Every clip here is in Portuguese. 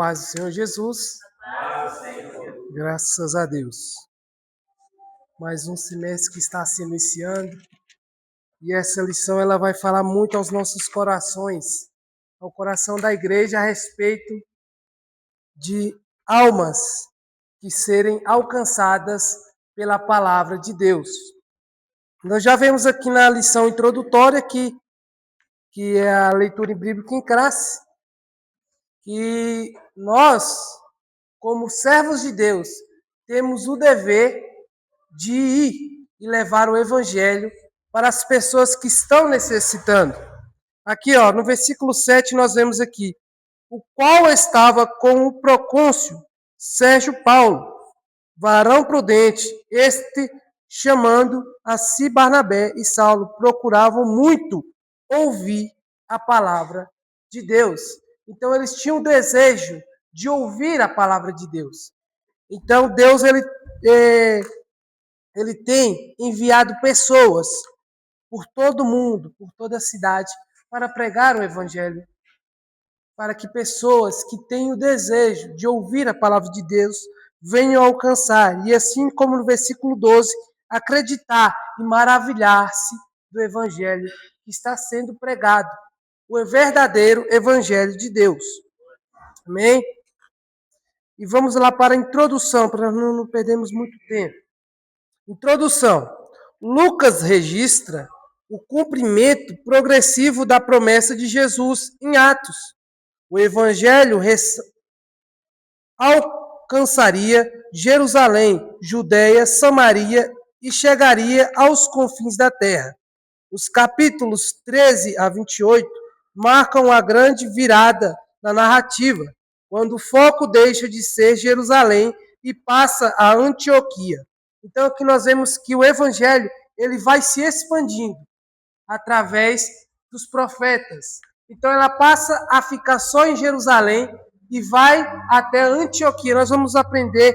Paz do Senhor Jesus. Graças a Deus. Mais um semestre que está se iniciando. E essa lição ela vai falar muito aos nossos corações, ao coração da igreja, a respeito de almas que serem alcançadas pela palavra de Deus. Nós já vemos aqui na lição introdutória que é a leitura bíblica em classe, que nós, como servos de Deus, temos o dever de ir e levar o evangelho para as pessoas que estão necessitando. Aqui, no versículo 7, nós vemos aqui: o qual estava com o procônsul Sérgio Paulo, varão prudente, este, chamando a si Barnabé e Saulo, procuravam muito ouvir a palavra de Deus. Então, eles tinham o desejo de ouvir a palavra de Deus. Então, Deus ele tem enviado pessoas por todo o mundo, por toda a cidade, para pregar o evangelho, para que pessoas que têm o desejo de ouvir a palavra de Deus venham alcançar, e assim como no versículo 12, acreditar e maravilhar-se do evangelho que está sendo pregado, o verdadeiro evangelho de Deus. Amém? E vamos lá para a introdução, para não perdermos muito tempo. Introdução. Lucas registra o cumprimento progressivo da promessa de Jesus em Atos. O evangelho alcançaria Jerusalém, Judeia, Samaria e chegaria aos confins da terra. Os capítulos 13 a 28 marcam a grande virada na narrativa, quando o foco deixa de ser Jerusalém e passa a Antioquia. Então aqui nós vemos que o evangelho ele vai se expandindo através dos profetas. Então ela passa a ficar só em Jerusalém e vai até Antioquia. Nós vamos aprender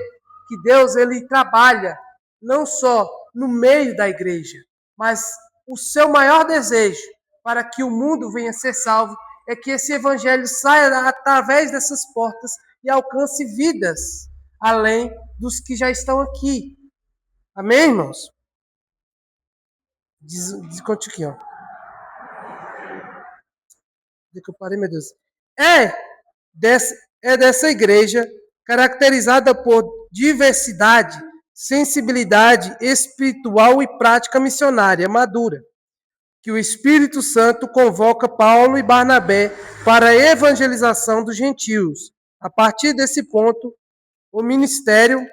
que Deus ele trabalha não só no meio da igreja, mas o seu maior desejo para que o mundo venha ser salvo é que esse evangelho saia através dessas portas e alcance vidas além dos que já estão aqui. Amém, irmãos? Conte aqui, Onde que eu parei, meu Deus? Dessa igreja, caracterizada por diversidade, sensibilidade espiritual e prática missionária madura, que o Espírito Santo convoca Paulo e Barnabé para a evangelização dos gentios. A partir desse ponto, o ministério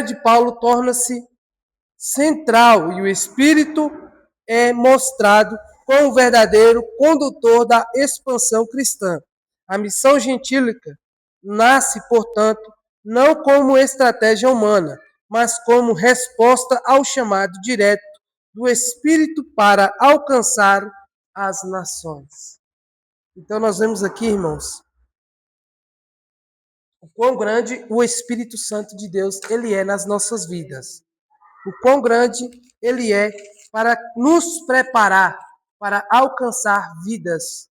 de Paulo torna-se central e o Espírito é mostrado como o verdadeiro condutor da expansão cristã. A missão gentílica nasce, portanto, não como estratégia humana, mas como resposta ao chamado direto do Espírito para alcançar as nações. Então nós vemos aqui, irmãos, o quão grande o Espírito Santo de Deus ele é nas nossas vidas. O quão grande ele é para nos preparar para alcançar vidas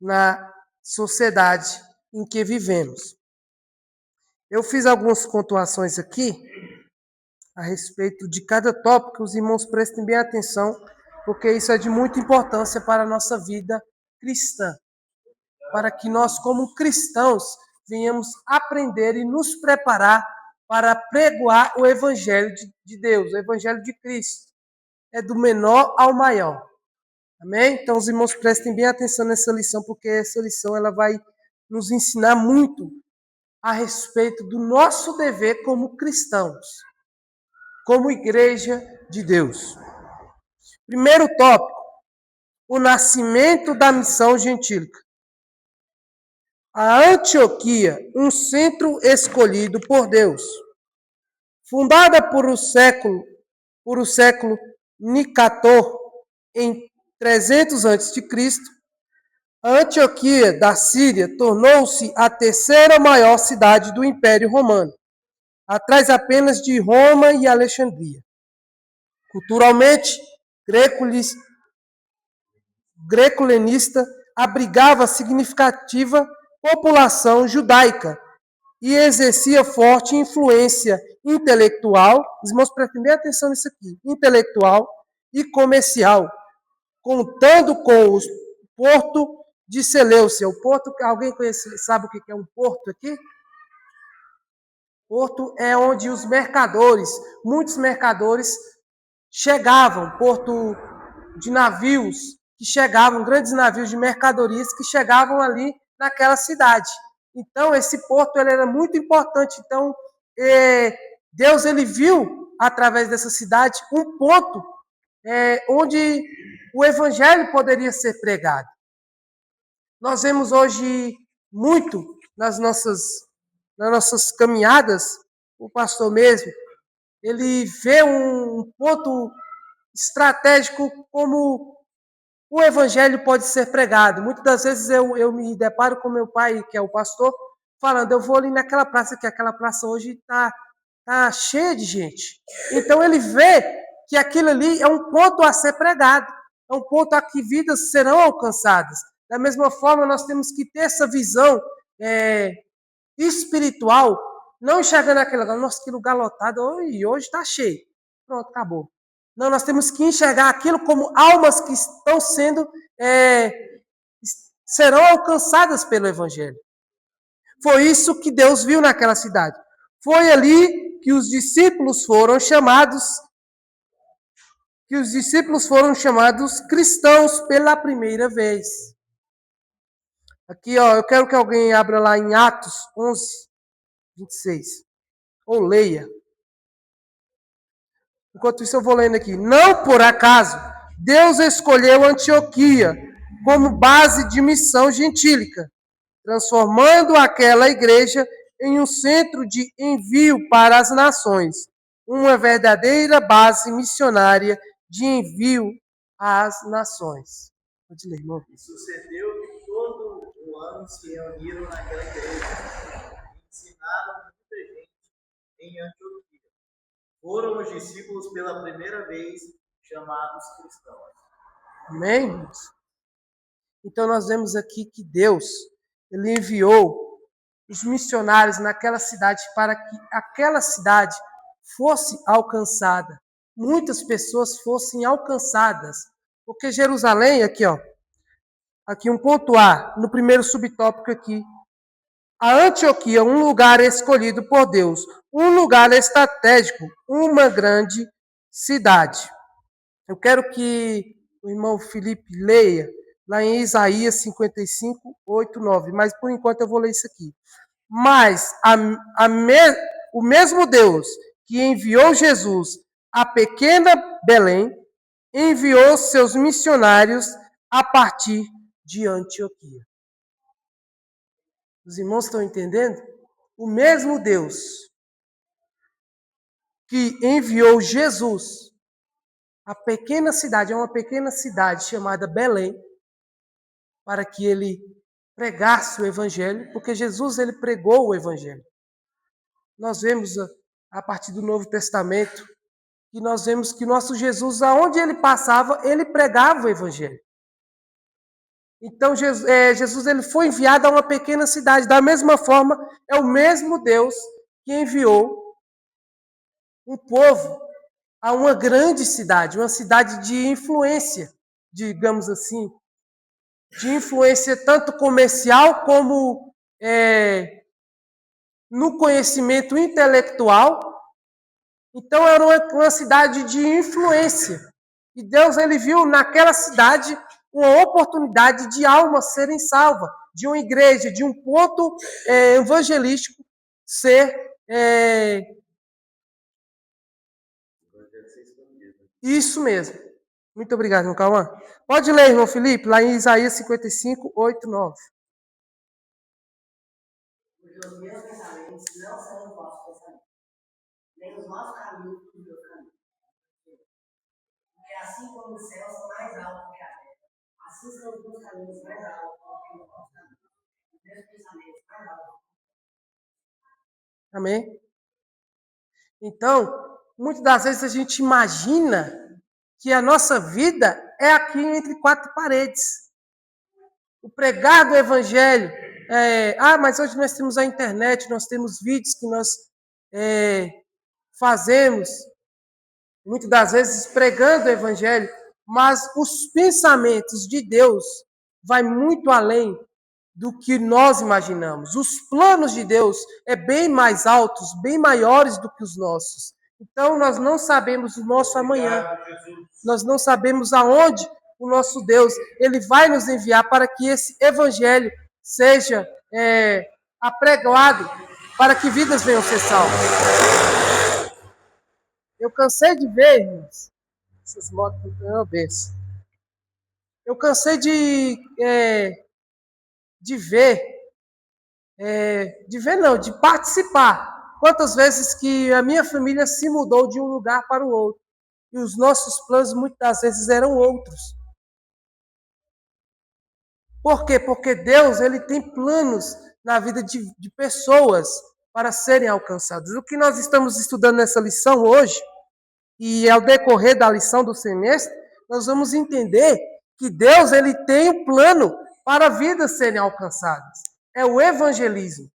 na sociedade em que vivemos. Eu fiz algumas pontuações aqui a respeito de cada tópico. Os irmãos prestem bem atenção, porque isso é de muita importância para a nossa vida cristã. Para que nós, como cristãos, venhamos aprender e nos preparar para pregoar o evangelho de Deus, o evangelho de Cristo. É do menor ao maior. Amém? Então, os irmãos prestem bem atenção nessa lição, porque essa lição ela vai nos ensinar muito a respeito do nosso dever como cristãos, como igreja de Deus. Primeiro tópico, o nascimento da missão gentílica. A Antioquia, um centro escolhido por Deus. Fundada por o século Nicator, em 300 a.C., a Antioquia da Síria tornou-se a terceira maior cidade do Império Romano, atrás apenas de Roma e Alexandria. Culturalmente greco-helenista, abrigava significativa população judaica e exercia forte influência intelectual, os irmãos prestem bem atenção nisso aqui, intelectual e comercial, contando com o porto de Seleucia. O porto, alguém conhece, sabe o que é um porto aqui? Porto é onde os mercadores, muitos mercadores chegavam, porto de navios que chegavam, grandes navios de mercadorias que chegavam ali naquela cidade. Então, esse porto ele era muito importante. Então, Deus ele viu, através dessa cidade, um ponto onde o evangelho poderia ser pregado. Nós vemos hoje muito nas nossas caminhadas, o pastor mesmo, ele vê um ponto estratégico como o evangelho pode ser pregado. Muitas das vezes eu me deparo com meu pai, que é o pastor, falando, eu vou ali naquela praça, que aquela praça hoje está cheia de gente. Então ele vê que aquilo ali é um ponto a ser pregado, é um ponto a que vidas serão alcançadas. Da mesma forma, nós temos que ter essa visão espiritual, não enxergando aquele lugar, nossa, que lugar lotado, e hoje está cheio. Pronto, acabou. Não, nós temos que enxergar aquilo como almas que estão serão alcançadas pelo Evangelho. Foi isso que Deus viu naquela cidade. Foi ali que os discípulos foram chamados cristãos pela primeira vez. Aqui, ó, eu quero que alguém abra lá em Atos 11, 26. Ou leia. Enquanto isso, eu vou lendo aqui. Não por acaso, Deus escolheu Antioquia como base de missão gentílica, transformando aquela igreja em um centro de envio para as nações, uma verdadeira base missionária de envio às nações. Pode ler, irmão. E sucedeu que todo o ano se reuniram naquela igreja e ensinaram muita gente em Antioquia. Foram os discípulos pela primeira vez chamados cristãos. Amém, irmãos? Então nós vemos aqui que Deus, ele enviou os missionários naquela cidade para que aquela cidade fosse alcançada. Muitas pessoas fossem alcançadas. Porque Jerusalém, aqui ó, aqui um ponto A, no primeiro subtópico aqui, a Antioquia, um lugar escolhido por Deus, um lugar estratégico, uma grande cidade. Eu quero que o irmão Felipe leia lá em Isaías 55, 8, 9, mas por enquanto eu vou ler isso aqui. Mas o mesmo Deus que enviou Jesus à pequena Belém, enviou seus missionários a partir de Antioquia. Os irmãos estão entendendo? O mesmo Deus que enviou Jesus à pequena cidade, é uma pequena cidade chamada Belém, para que ele pregasse o evangelho, porque Jesus ele pregou o evangelho. Nós vemos a partir do Novo Testamento que nós vemos que nosso Jesus, aonde ele passava, ele pregava o evangelho. Então Jesus ele foi enviado a uma pequena cidade. Da mesma forma, é o mesmo Deus que enviou um povo a uma grande cidade, uma cidade de influência, digamos assim, de influência tanto comercial como no conhecimento intelectual. Então era uma cidade de influência. E Deus ele viu naquela cidade uma oportunidade de almas serem salvas, de uma igreja, de um ponto evangelístico ser isso mesmo. Muito obrigado, irmão Cauã. Pode ler, irmão Felipe, lá em Isaías 55, 8, 9. Os meus pensamentos não são os vossos pensamentos, nem os vossos caminhos os meus caminhos. Porque assim como os céus são mais altos que a terra, assim são os meus caminhos mais altos que os vossos caminhos. Os meus pensamentos mais altos. Amém? Então, muitas das vezes a gente imagina que a nossa vida é aqui entre quatro paredes. o pregar do evangelho. Mas hoje nós temos a internet, nós temos vídeos que nós fazemos, muitas das vezes pregando o evangelho, mas os pensamentos de Deus vai muito além do que nós imaginamos. Os planos de Deus é bem mais altos, bem maiores do que os nossos. Então nós não sabemos o nosso amanhã. Nós não sabemos aonde o nosso Deus ele vai nos enviar para que esse evangelho seja apregoado, para que vidas venham ser salvas. Eu cansei de ver, irmãos, essas motos não é benção. Eu cansei de participar. Quantas vezes que a minha família se mudou de um lugar para o outro. E os nossos planos, muitas das vezes, eram outros. Por quê? Porque Deus ele tem planos na vida de pessoas para serem alcançadas. O que nós estamos estudando nessa lição hoje, e ao decorrer da lição do semestre, nós vamos entender que Deus ele tem um plano para vidas serem alcançadas. É o evangelismo.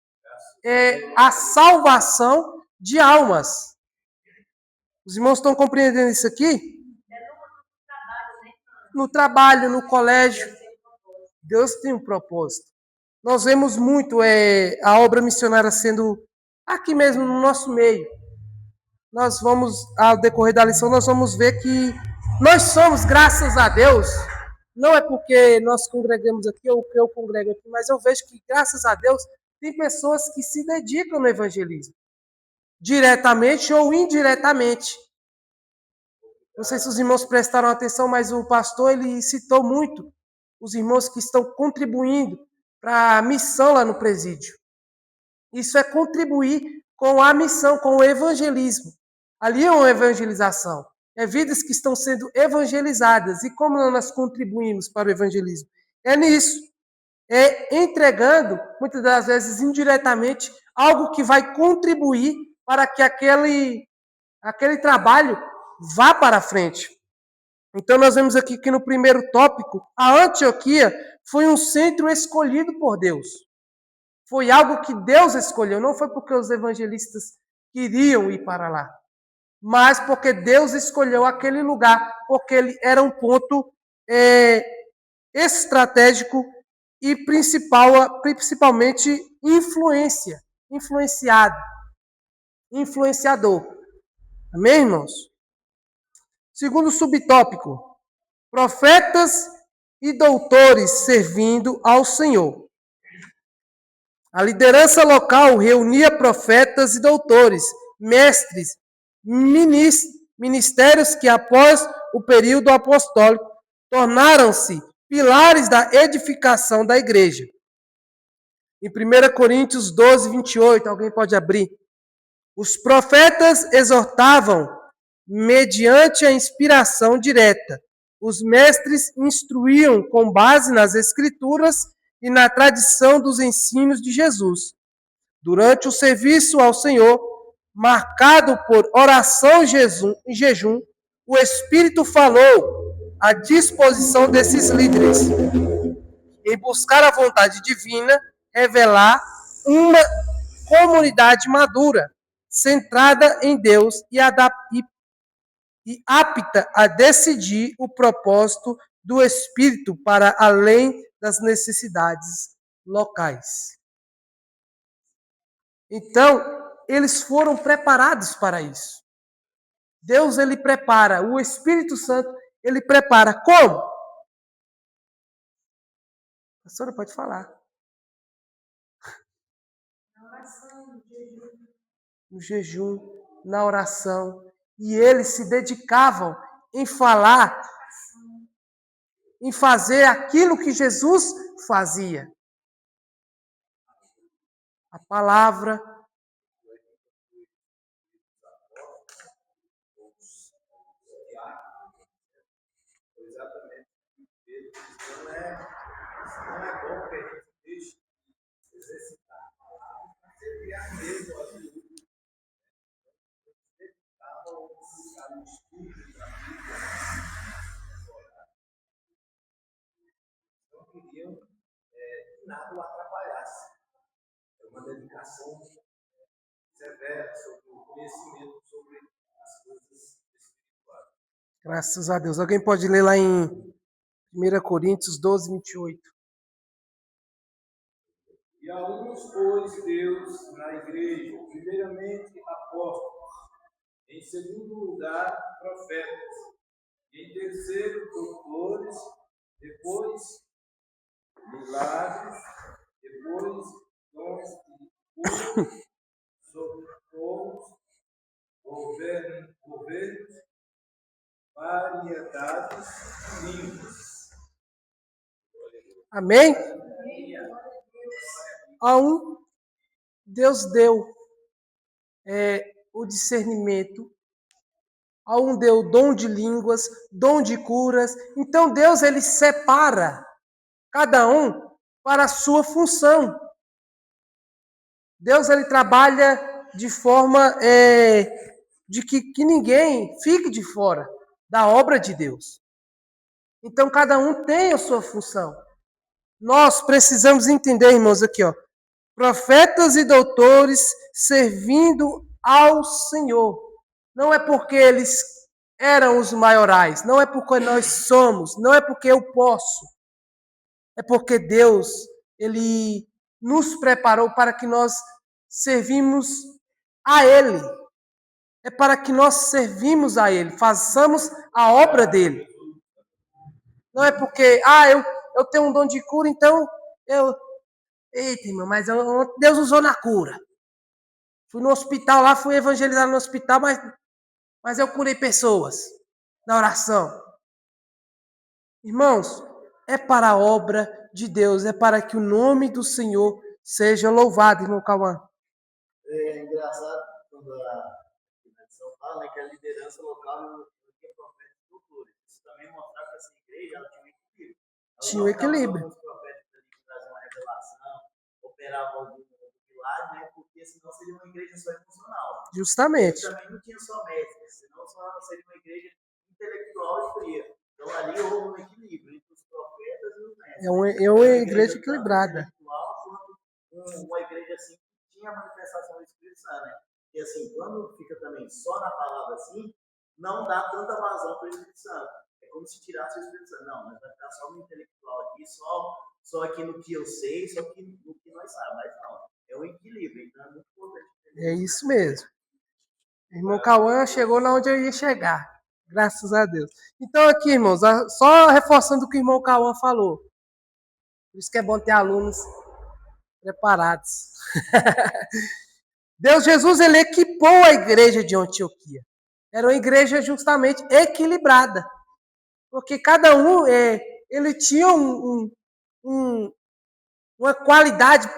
É a salvação de almas. Os irmãos estão compreendendo isso aqui? No trabalho, no colégio. Deus tem um propósito. Nós vemos muito a obra missionária sendo aqui mesmo no nosso meio. Nós vamos, ao decorrer da lição, nós vamos ver que nós somos, graças a Deus, não é porque nós congregamos aqui ou que eu congrego aqui, mas eu vejo que, graças a Deus, tem pessoas que se dedicam no evangelismo, diretamente ou indiretamente. Não sei se os irmãos prestaram atenção, mas o pastor ele citou muito os irmãos que estão contribuindo para a missão lá no presídio. Isso é contribuir com a missão, com o evangelismo. Ali é uma evangelização. É vidas que estão sendo evangelizadas. E como nós contribuímos para o evangelismo? É nisso. É entregando, muitas das vezes indiretamente, algo que vai contribuir para que aquele trabalho vá para frente. Então nós vemos aqui que no primeiro tópico, a Antioquia foi um centro escolhido por Deus. Foi algo que Deus escolheu, não foi porque os evangelistas queriam ir para lá, mas porque Deus escolheu aquele lugar, porque ele era um ponto estratégico e principalmente influenciador. Amém, irmãos? Segundo subtópico, profetas e doutores servindo ao Senhor. A liderança local reunia profetas e doutores, mestres, ministérios que, após o período apostólico, tornaram-se pilares da edificação da igreja. Em 1 Coríntios 12, 28, alguém pode abrir. Os profetas exortavam mediante a inspiração direta. Os mestres instruíam com base nas escrituras e na tradição dos ensinos de Jesus. Durante o serviço ao Senhor, marcado por oração e jejum, o Espírito falou à disposição desses líderes em buscar a vontade divina, revelar uma comunidade madura, centrada em Deus e apta a decidir o propósito do Espírito para além das necessidades locais. Então, eles foram preparados para isso. Deus, ele prepara, o Espírito Santo, ele prepara como? A pastora pode falar. No jejum, na oração. E eles se dedicavam em falar, em fazer aquilo que Jesus fazia. A palavra. Não é bom que a gente deixe de exercitar a palavra para criar mesmo a vida. Dedicava ao buscar o estudo da Bíblia, não queriam ação severa sobre o conhecimento sobre as coisas espirituais. Graças a Deus. Alguém pode ler lá em 1 Coríntios 12, 28. E a uns pôs Deus na igreja, primeiramente apóstolos, em segundo lugar profetas, e em terceiro doutores, depois milagres, depois dons de cura, socorros, governos, variedades de línguas. Amém? A um, Deus deu o discernimento. A um deu dom de línguas, dom de curas. Então Deus, ele separa cada um para a sua função. Deus, ele trabalha de forma de que ninguém fique de fora da obra de Deus. Então cada um tem a sua função. Nós precisamos entender, irmãos, aqui, ó, profetas e doutores servindo ao Senhor. Não é porque eles eram os maiorais, não é porque nós somos, não é porque eu posso. É porque Deus, ele nos preparou para que nós servimos a Ele. É para que nós servimos a Ele, façamos a obra dele. Não é porque, eu tenho um dom de cura, então eita, irmão, mas Deus usou na cura. Fui no hospital lá, fui evangelizar no hospital, mas eu curei pessoas na oração. Irmãos, é para a obra de Deus, é para que o nome do Senhor seja louvado, irmão Cauã. É engraçado quando a tradição fala, né, que a liderança local não tinha profetas e doutores. Isso também mostrava que essa igreja ela tinha um equilíbrio. Tinha um equilíbrio. Alguns profetas ali que traziam uma revelação, operavam algum milagre, né, porque senão seria uma igreja só emocional. Justamente. E também não tinha só mestres, senão só seria uma igreja intelectual e fria. Então ali houve um equilíbrio entre os profetas e os mestres. É uma igreja equilibrada. Uma igreja assim que tinha a manifestação do Espírito Santo, né? E assim, quando fica também só na palavra assim, não dá tanta vazão para o Espírito Santo. É como se tirasse o Espírito Santo. Não, mas vai ficar só no intelectual aqui, só aqui no que eu sei, só aqui no que nós sabemos. Mas não, é um equilíbrio, então é muito importante. É isso mesmo. Irmão Cauã chegou na onde eu ia chegar. Graças a Deus. Então aqui, irmãos, só reforçando o que o irmão Cauã falou. Por isso que é bom ter alunos preparados. Deus Jesus, ele equipou a igreja de Antioquia. Era uma igreja justamente equilibrada. Porque cada um, ele tinha uma qualidade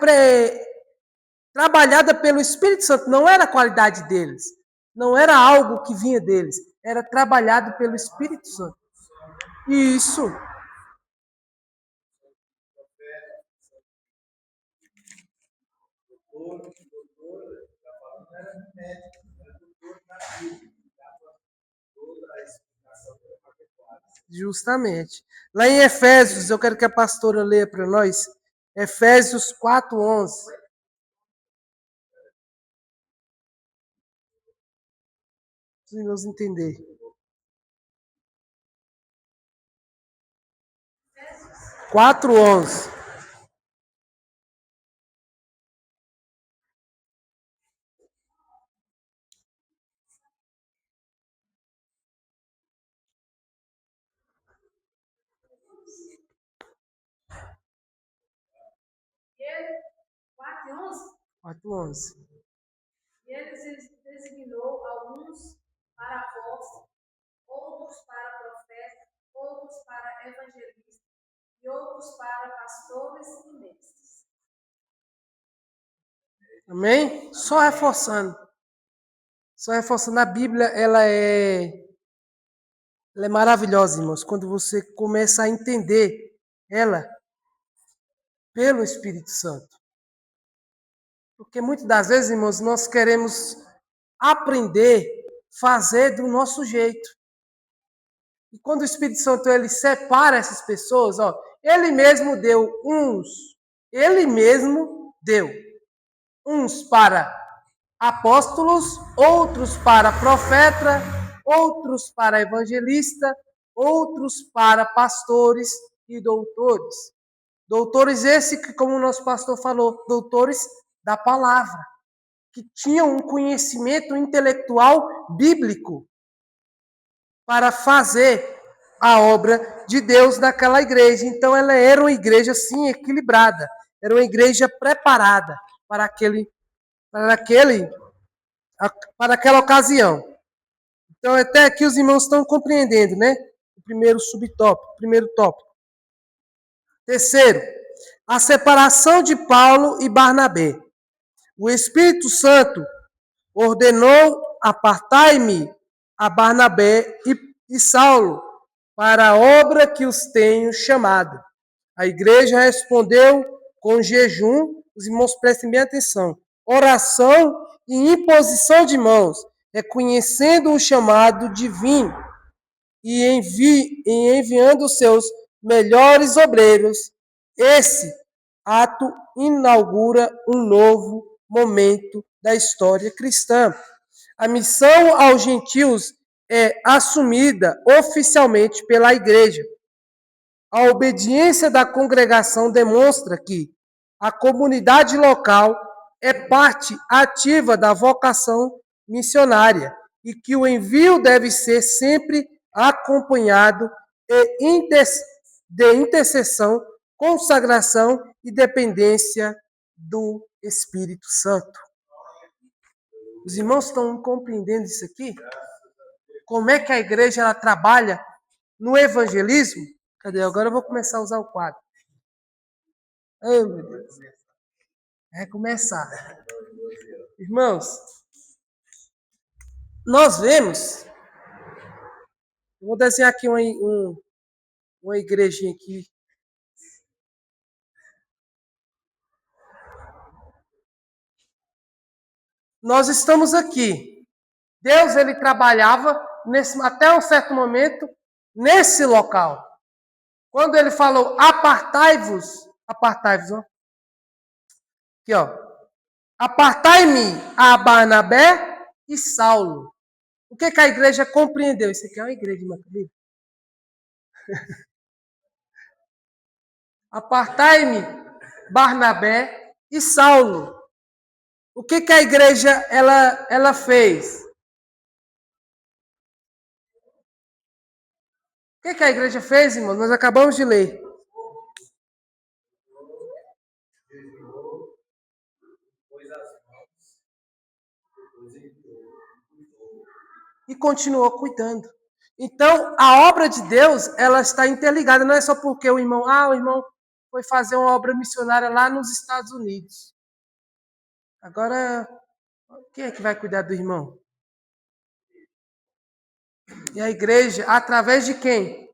trabalhada pelo Espírito Santo. Não era a qualidade deles. Não era algo que vinha deles. Era trabalhado pelo Espírito Santo. Isso. Justamente. Lá em Efésios, eu quero que a pastora leia para nós. Efésios 4:11. Precisamos entender. 4:11. Ele, 4:11. 4:11. E ele designou alguns para apóstolos, outros para profetas, outros para evangelistas e outros para pastores e mestres. Amém? Só reforçando. A Bíblia, ela é maravilhosa, irmãos, quando você começa a entender ela pelo Espírito Santo. Porque muitas das vezes, irmãos, nós queremos aprender, fazer do nosso jeito. E quando o Espírito Santo ele separa essas pessoas, ele mesmo deu uns, ele mesmo deu. uns para apóstolos, outros para profeta, outros para evangelista, outros para pastores e doutores. Doutores esse que, como o nosso pastor falou, doutores da palavra, que tinham um conhecimento intelectual bíblico para fazer a obra de Deus naquela igreja. Então ela era uma igreja assim equilibrada, era uma igreja preparada para aquela ocasião. Então até aqui os irmãos estão compreendendo, né? O primeiro subtópico, primeiro tópico. Terceiro, a separação de Paulo e Barnabé. O Espírito Santo ordenou: apartai-me a Barnabé e Saulo para a obra que os tenho chamado. A igreja respondeu com jejum, os irmãos prestem bem atenção, oração e imposição de mãos, reconhecendo o chamado divino e enviando seus melhores obreiros. Esse ato inaugura um novo momento da história cristã. A missão aos gentios é assumida oficialmente pela igreja. A obediência da congregação demonstra que a comunidade local é parte ativa da vocação missionária e que o envio deve ser sempre acompanhado de intercessão, consagração e dependência do Espírito Santo. Os irmãos estão compreendendo isso aqui? Como é que a igreja ela trabalha no evangelismo? Cadê? Agora eu vou começar a usar o quadro. Oh, meu Deus. É começar. Irmãos, nós vemos... Eu vou desenhar aqui uma igrejinha aqui. Nós estamos aqui. Deus, ele trabalhava até um certo momento nesse local. Quando ele falou, apartai-vos, ó. Aqui, ó. Apartai-me a Barnabé e Saulo. O que a igreja compreendeu? Isso aqui é uma igreja de Macabeu. Apartai-me Barnabé e Saulo. O que a igreja ela fez? O que a igreja fez, irmãos? Nós acabamos de ler. E continuou cuidando. Então, a obra de Deus, ela está interligada. Não é só porque o irmão foi fazer uma obra missionária lá nos Estados Unidos. Agora, quem é que vai cuidar do irmão? E a igreja, através de quem?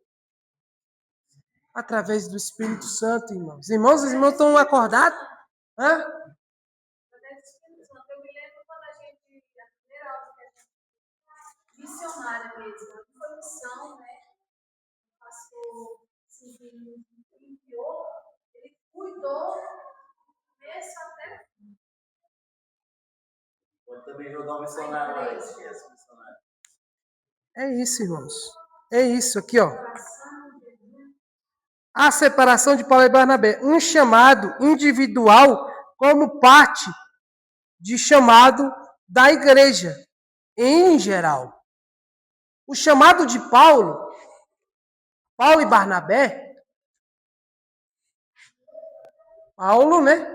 Através do Espírito Santo, irmãos. Os irmãos estão acordados? Hã? Através do Espírito Santo. Eu me lembro quando a primeira aula que a gente missionária mesmo, foi missão, né? O pastor Silvio enviou, ele cuidou começo até o fim. Pode também jogar o missionário lá, esquece o missionário. É isso, irmãos. É isso aqui, ó. A separação de Paulo e Barnabé. Um chamado individual como parte de chamado da igreja, em geral. O chamado de Paulo e Barnabé, Paulo, né?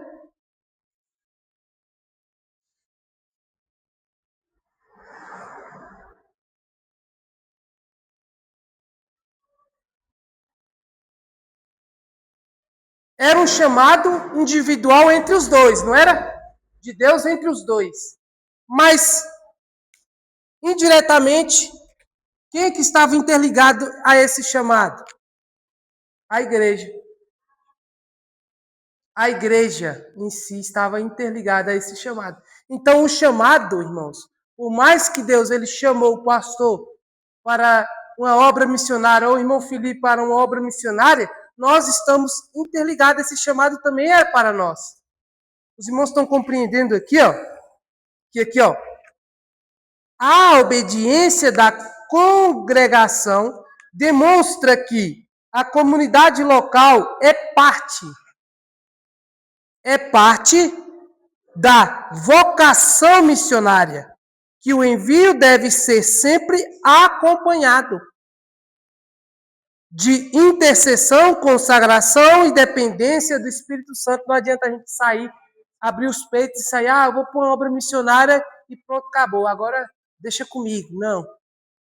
Era um chamado individual entre os dois, não era? De Deus entre os dois. Mas, indiretamente, quem é que estava interligado a esse chamado? A igreja. A igreja em si estava interligada a esse chamado. Então, o chamado, irmãos, por mais que Deus ele chamou o pastor para uma obra missionária, ou o irmão Felipe para uma obra missionária, nós estamos interligados. Esse chamado também é para nós. Os irmãos estão compreendendo aqui, ó, que aqui, ó, a obediência da congregação demonstra que a comunidade local é parte da vocação missionária, que o envio deve ser sempre acompanhado de intercessão, consagração e dependência do Espírito Santo. Não adianta a gente sair, abrir os peitos e sair, eu vou pôr uma obra missionária e pronto, acabou. Agora deixa comigo. Não.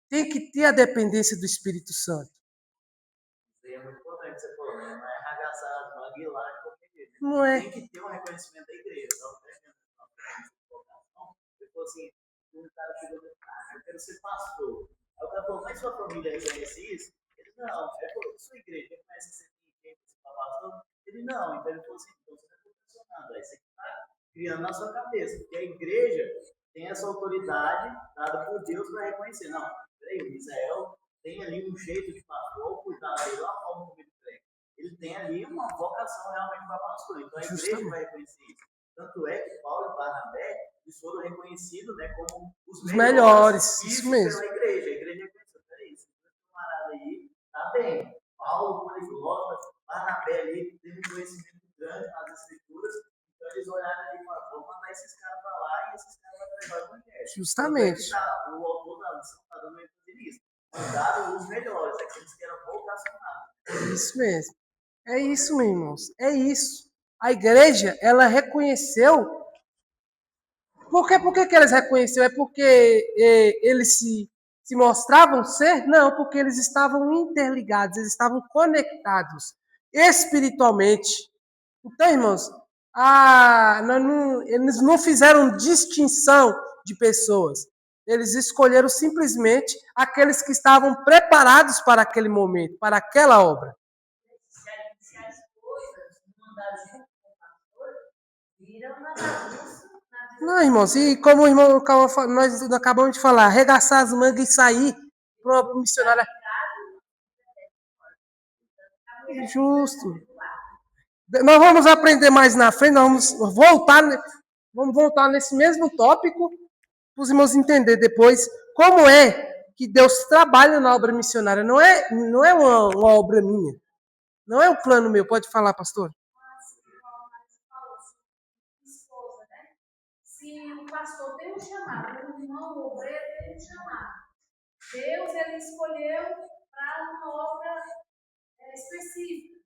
Tem que ter a dependência do Espírito Santo. Isso aí é muito importante, você falou, né? Não é arregaçar as mangas e ir lá de qualquer jeito. Não é. Tem que ter um reconhecimento da igreja. Eu falou assim, um cara chegou e disse, eu quero ser pastor. Aí o cara falou, mas sua família reconhece isso? Ele, não. Ele falou, sua igreja reconhece que você tem que ser pastor? Ele, não. Então ele falou assim, então você não está funcionando. Aí você está criando na sua cabeça, porque a igreja tem essa autoridade dada por Deus para reconhecer. Não, peraí, o Israel tem ali um jeito de pastor, cuidar dele, uma forma como ele prega. Ele tem ali uma vocação realmente para pastor. Então a igreja vai reconhecer isso. Tanto é que Paulo e Barnabé eles foram reconhecidos, né, como os melhores. Isso mesmo. Pela igreja. A igreja reconheceu, peraí, esse camarada aí tá bem. Paulo, poliglota, Barnabé ali teve um conhecimento grande nas escrituras. Então eles olharam ali e falaram, vamos mandar esses caras para lá e esses caras vão levar o evangelho. Justamente. Então, o autor da lição está dando ênfase nisso. Mandaram os melhores, aqueles que eram vocacionados. Isso mesmo. É isso, meus irmãos. É isso. A igreja, ela reconheceu. Por que eles reconheceram? É porque eles se mostravam ser? Não, porque eles estavam interligados, eles estavam conectados espiritualmente. Então, irmãos, eles não fizeram distinção de pessoas. Eles escolheram simplesmente aqueles que estavam preparados para aquele momento, para aquela obra. Se as coisas não andarem junto com o pastor, viram na bagunça. Não, irmãos, e como o irmão nós acabamos de falar, arregaçar as mangas e sair para uma missionária. Justo. Nós vamos aprender mais na frente, nós vamos voltar nesse mesmo tópico para os irmãos entenderem depois como é que Deus trabalha na obra missionária. Não é uma obra minha. Não é um plano meu. Pode falar, pastor. Se o pastor tem um chamado, o irmão, o obreiro tem um chamado. Deus, ele escolheu para uma obra específica,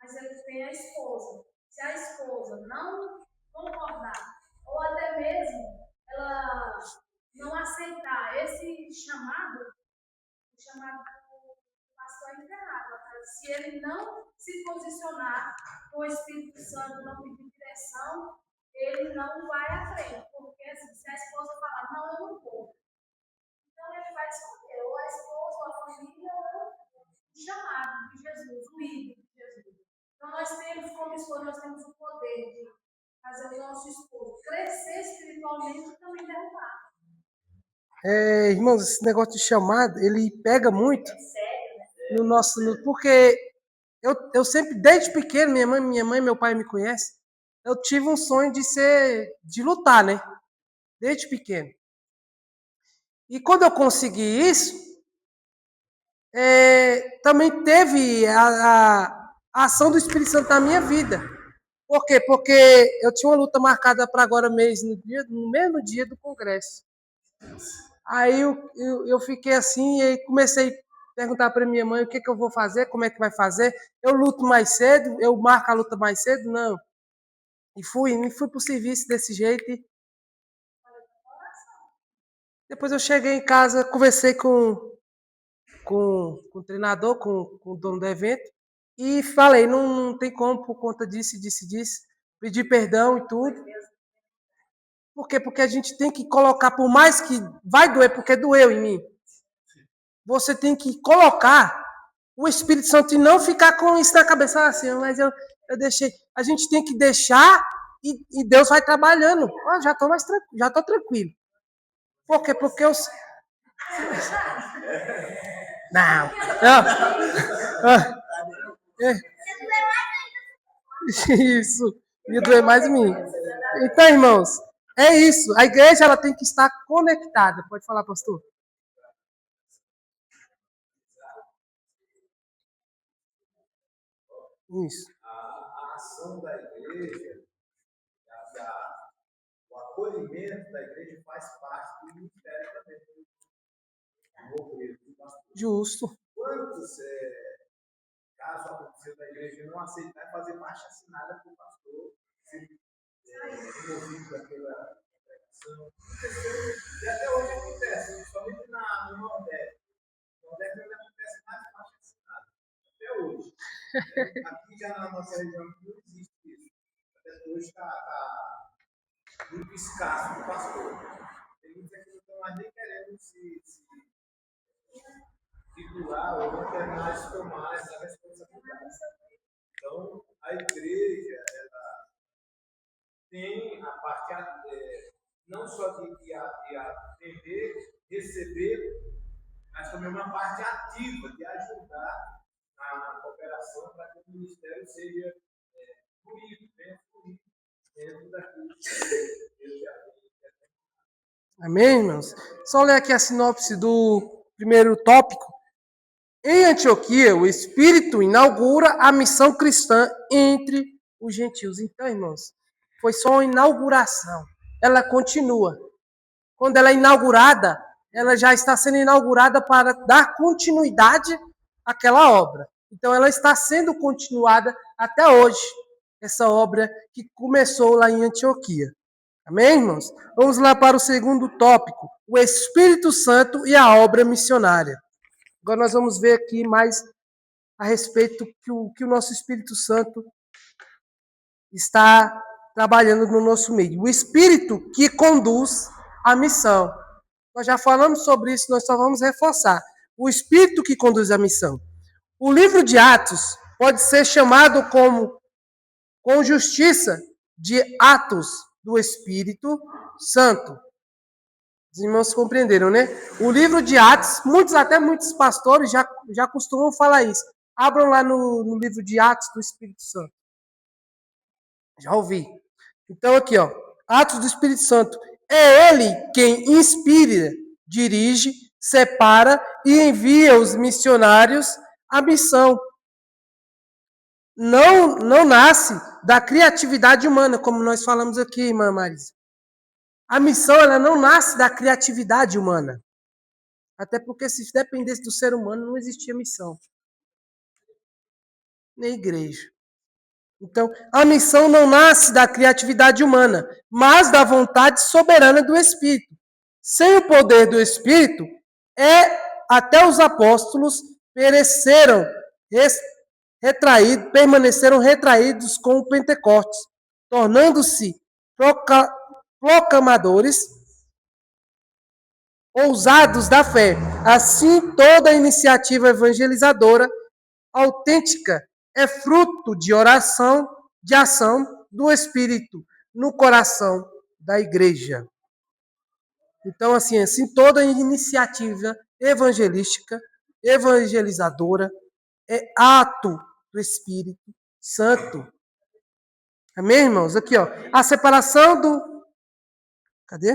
mas ele tem a esposa. Se a esposa não concordar, ou até mesmo ela não aceitar esse chamado, o chamado do pastor é enterrado. Se ele não se posicionar com o Espírito Santo, não pedir direção, ele não vai à frente, porque assim, se a esposa falar, não, eu não vou, então ele vai escolher ou a esposa, ou a família, ou o chamado de Jesus, o ídolo de Jesus. Então nós temos, como esposa, nós temos o poder de fazer o nosso esposo crescer espiritualmente e também derrubar. Irmãos, esse negócio de chamado, ele pega muito no nosso... porque eu sempre, desde pequeno, minha mãe e meu pai me conhecem, eu tive um sonho de lutar, né? Desde pequeno. E quando eu consegui isso, também teve a ação do Espírito Santo na minha vida. Por quê? Porque eu tinha uma luta marcada para agora mesmo, no mesmo dia do congresso. Aí eu fiquei assim e comecei a perguntar para minha mãe o que eu vou fazer, como é que vai fazer. Eu luto mais cedo, eu marco a luta mais cedo? Não. E fui para o serviço desse jeito. Depois eu cheguei em casa, conversei com o treinador, com o dono do evento, e falei, não tem como por conta disso. Pedi perdão e tudo. Por quê? Porque a gente tem que colocar, por mais que vai doer, porque doeu em mim, você tem que colocar o Espírito Santo e não ficar com isso na cabeça assim, mas eu deixei. A gente tem que deixar e Deus vai trabalhando. Já estou mais tranquilo, já estou tranquilo. Por quê? Porque eu... Não. Isso. ia doer mais em mim. Então, irmãos, é isso. A igreja ela tem que estar conectada. Pode falar, pastor? Isso. A ação da igreja, o acolhimento da igreja faz parte do ministério também. Justo. Quantos casos aconteceu da igreja não aceitar fazer marcha assinada por pastor, ser envolvido naquela pregação? E até hoje acontece, principalmente no Nordeste. No Nordeste ainda acontece mais marcha assinada. Até hoje. Aqui já na nossa região não existe isso. Até hoje está muito escasso do pastor. Tem muitos aqui que não estão mais nem querendo se titular ou não querem mais tomar essa responsabilidade. Então, a igreja ela tem a parte não só de atender, receber, mas também uma parte ativa de ajudar na cooperação para que o ministério seja fluido, dentro daquilo que Deus já tem. Amém, irmãos? Só ler aqui a sinopse do primeiro tópico. Em Antioquia, o Espírito inaugura a missão cristã entre os gentios. Então, irmãos, foi só uma inauguração. Ela continua. Quando ela é inaugurada, ela já está sendo inaugurada para dar continuidade àquela obra. Então, ela está sendo continuada até hoje, essa obra que começou lá em Antioquia. Amém, irmãos? Vamos lá para o segundo tópico, o Espírito Santo e a obra missionária. Agora nós vamos ver aqui mais a respeito que o nosso Espírito Santo está trabalhando no nosso meio. O Espírito que conduz a missão. Nós já falamos sobre isso, nós só vamos reforçar. O Espírito que conduz a missão. O livro de Atos pode ser chamado com justiça de Atos do Espírito Santo. Os irmãos compreenderam, né? O livro de Atos, muitos pastores já costumam falar isso. Abram lá no livro de Atos do Espírito Santo. Já ouvi. Então aqui, ó, Atos do Espírito Santo. É ele quem inspira, dirige, separa e envia os missionários à missão. Não nasce da criatividade humana, como nós falamos aqui, irmã Marisa. A missão ela não nasce da criatividade humana. Até porque se dependesse do ser humano, não existia missão. Nem igreja. Então, a missão não nasce da criatividade humana, mas da vontade soberana do Espírito. Sem o poder do Espírito, até os apóstolos permaneceram retraídos com o Pentecostes, tornando-se proclamadores ousados da fé. Assim, toda iniciativa evangelizadora autêntica é fruto de oração, de ação do Espírito no coração da igreja. Então, assim toda iniciativa evangelizadora, é ato do Espírito Santo. Amém, irmãos? Aqui, ó, a separação do... Cadê?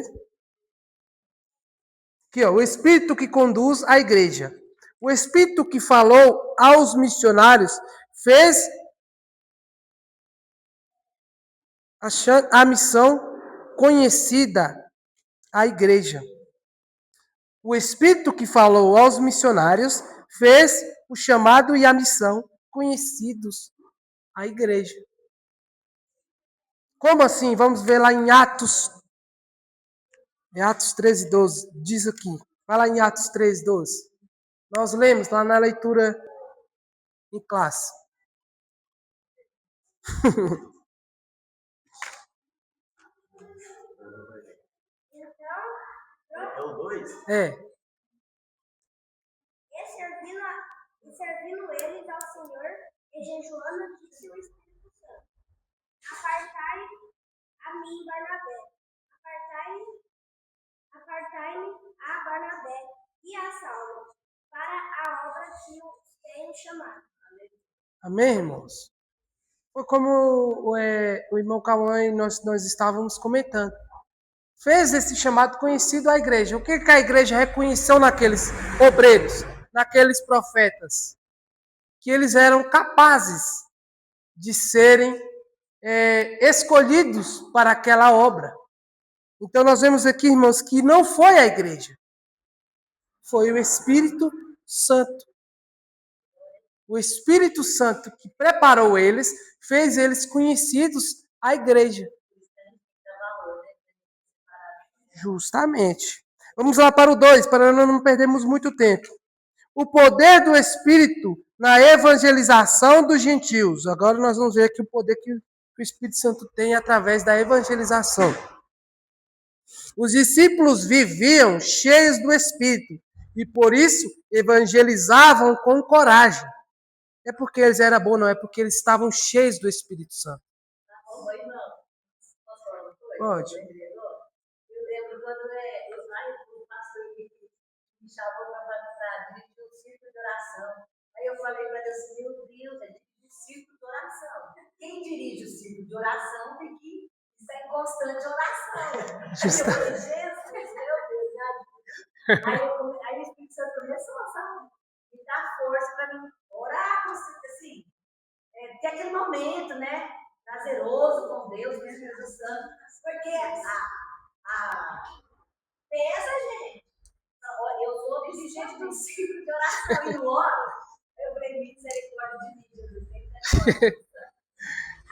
Aqui, ó, o Espírito que conduz a igreja. O Espírito que falou aos missionários fez a missão conhecida à igreja. O Espírito que falou aos missionários fez o chamado e a missão conhecidos à igreja. Como assim? Vamos ver lá em Atos 13, 12. Diz aqui. Vai lá em Atos 13, 12. Nós lemos lá na leitura em classe. É o 2? É. E servindo eles ao Senhor, e jejuando, disse o Espírito Santo: Apartai a mim, Barnabé. Apartai-me a Barnabé e a Saulo para a obra que os tenho chamado. Amém, irmãos? Foi como o irmão Cauã e nós estávamos comentando. Fez esse chamado conhecido à igreja. O que a igreja reconheceu naqueles obreiros, naqueles profetas? Que eles eram capazes de serem escolhidos para aquela obra. Então nós vemos aqui, irmãos, que não foi a igreja, foi o Espírito Santo. O Espírito Santo que preparou eles, fez eles conhecidos à igreja. Justamente. Vamos lá para o 2, para não perdermos muito tempo. O poder do Espírito na evangelização dos gentios. Agora nós vamos ver aqui o poder que o Espírito Santo tem através da evangelização. Os discípulos viviam cheios do Espírito e por isso evangelizavam com coragem. É porque eles eram bons, não é porque eles estavam cheios do Espírito Santo. Pode. Eu lembro quando o pastor me chamou para dirigir um círculo de oração. Aí eu falei para ele assim, meu Deus, é dirigir círculo de oração. Quem dirige o círculo de oração tem que estar em constante oração. Aí eu falei, Jesus, meu Deus, me ajuda. Aí o Espírito Santo começou, sabe? Me dar força para mim orar, assim, ter aquele momento, né? Prazeroso com Deus, com o Espírito Santo. Porque pensa, gente. Eu sou dirigente de um ciclo de oração e oro. Eu falei, misericórdia de mim, Jesus.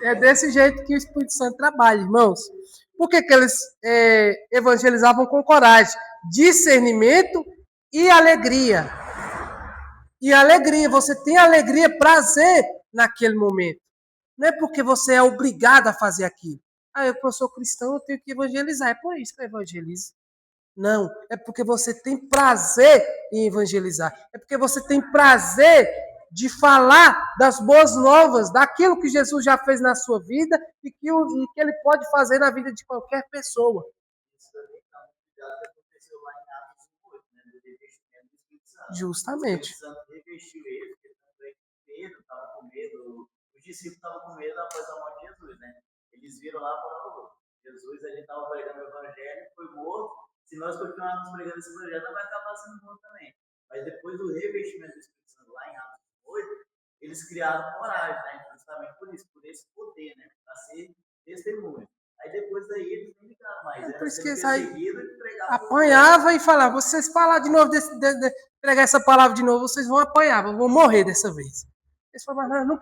É desse jeito que o Espírito Santo trabalha, irmãos. Por que eles evangelizavam com coragem? Discernimento e alegria. E alegria, você tem alegria, prazer naquele momento. Não é porque você é obrigado a fazer aquilo. Eu sou cristão, eu tenho que evangelizar. É por isso que eu evangelizo. Não, é porque você tem prazer em evangelizar. É porque você tem prazer de falar das boas novas, daquilo que Jesus já fez na sua vida e que ele pode fazer na vida de qualquer pessoa. Isso também está muito ligado ao que aconteceu lá em Atos 8, né, do revestimento do Espírito Santo. Justamente. O Espírito Santo revestiu eles, porque Pedro estava com medo, os discípulos estavam com medo após a morte de Jesus, né? Eles viram lá e falaram, Jesus, a gente estava pregando o evangelho, foi morto. Se nós continuarmos pregando esse evangelho, não vai acabar sendo morto também. Mas depois do revestimento do Espírito Santo lá em Atos 8, eles criaram coragem, né? Justamente por isso, por esse poder, né? Para ser testemunho. Aí depois daí eles não ligaram mais. É por isso que eles apanhava e falava, vocês falar de novo, pregar essa palavra de novo, vocês vão apanhar, vão morrer dessa vez. Eles falaram, mas nós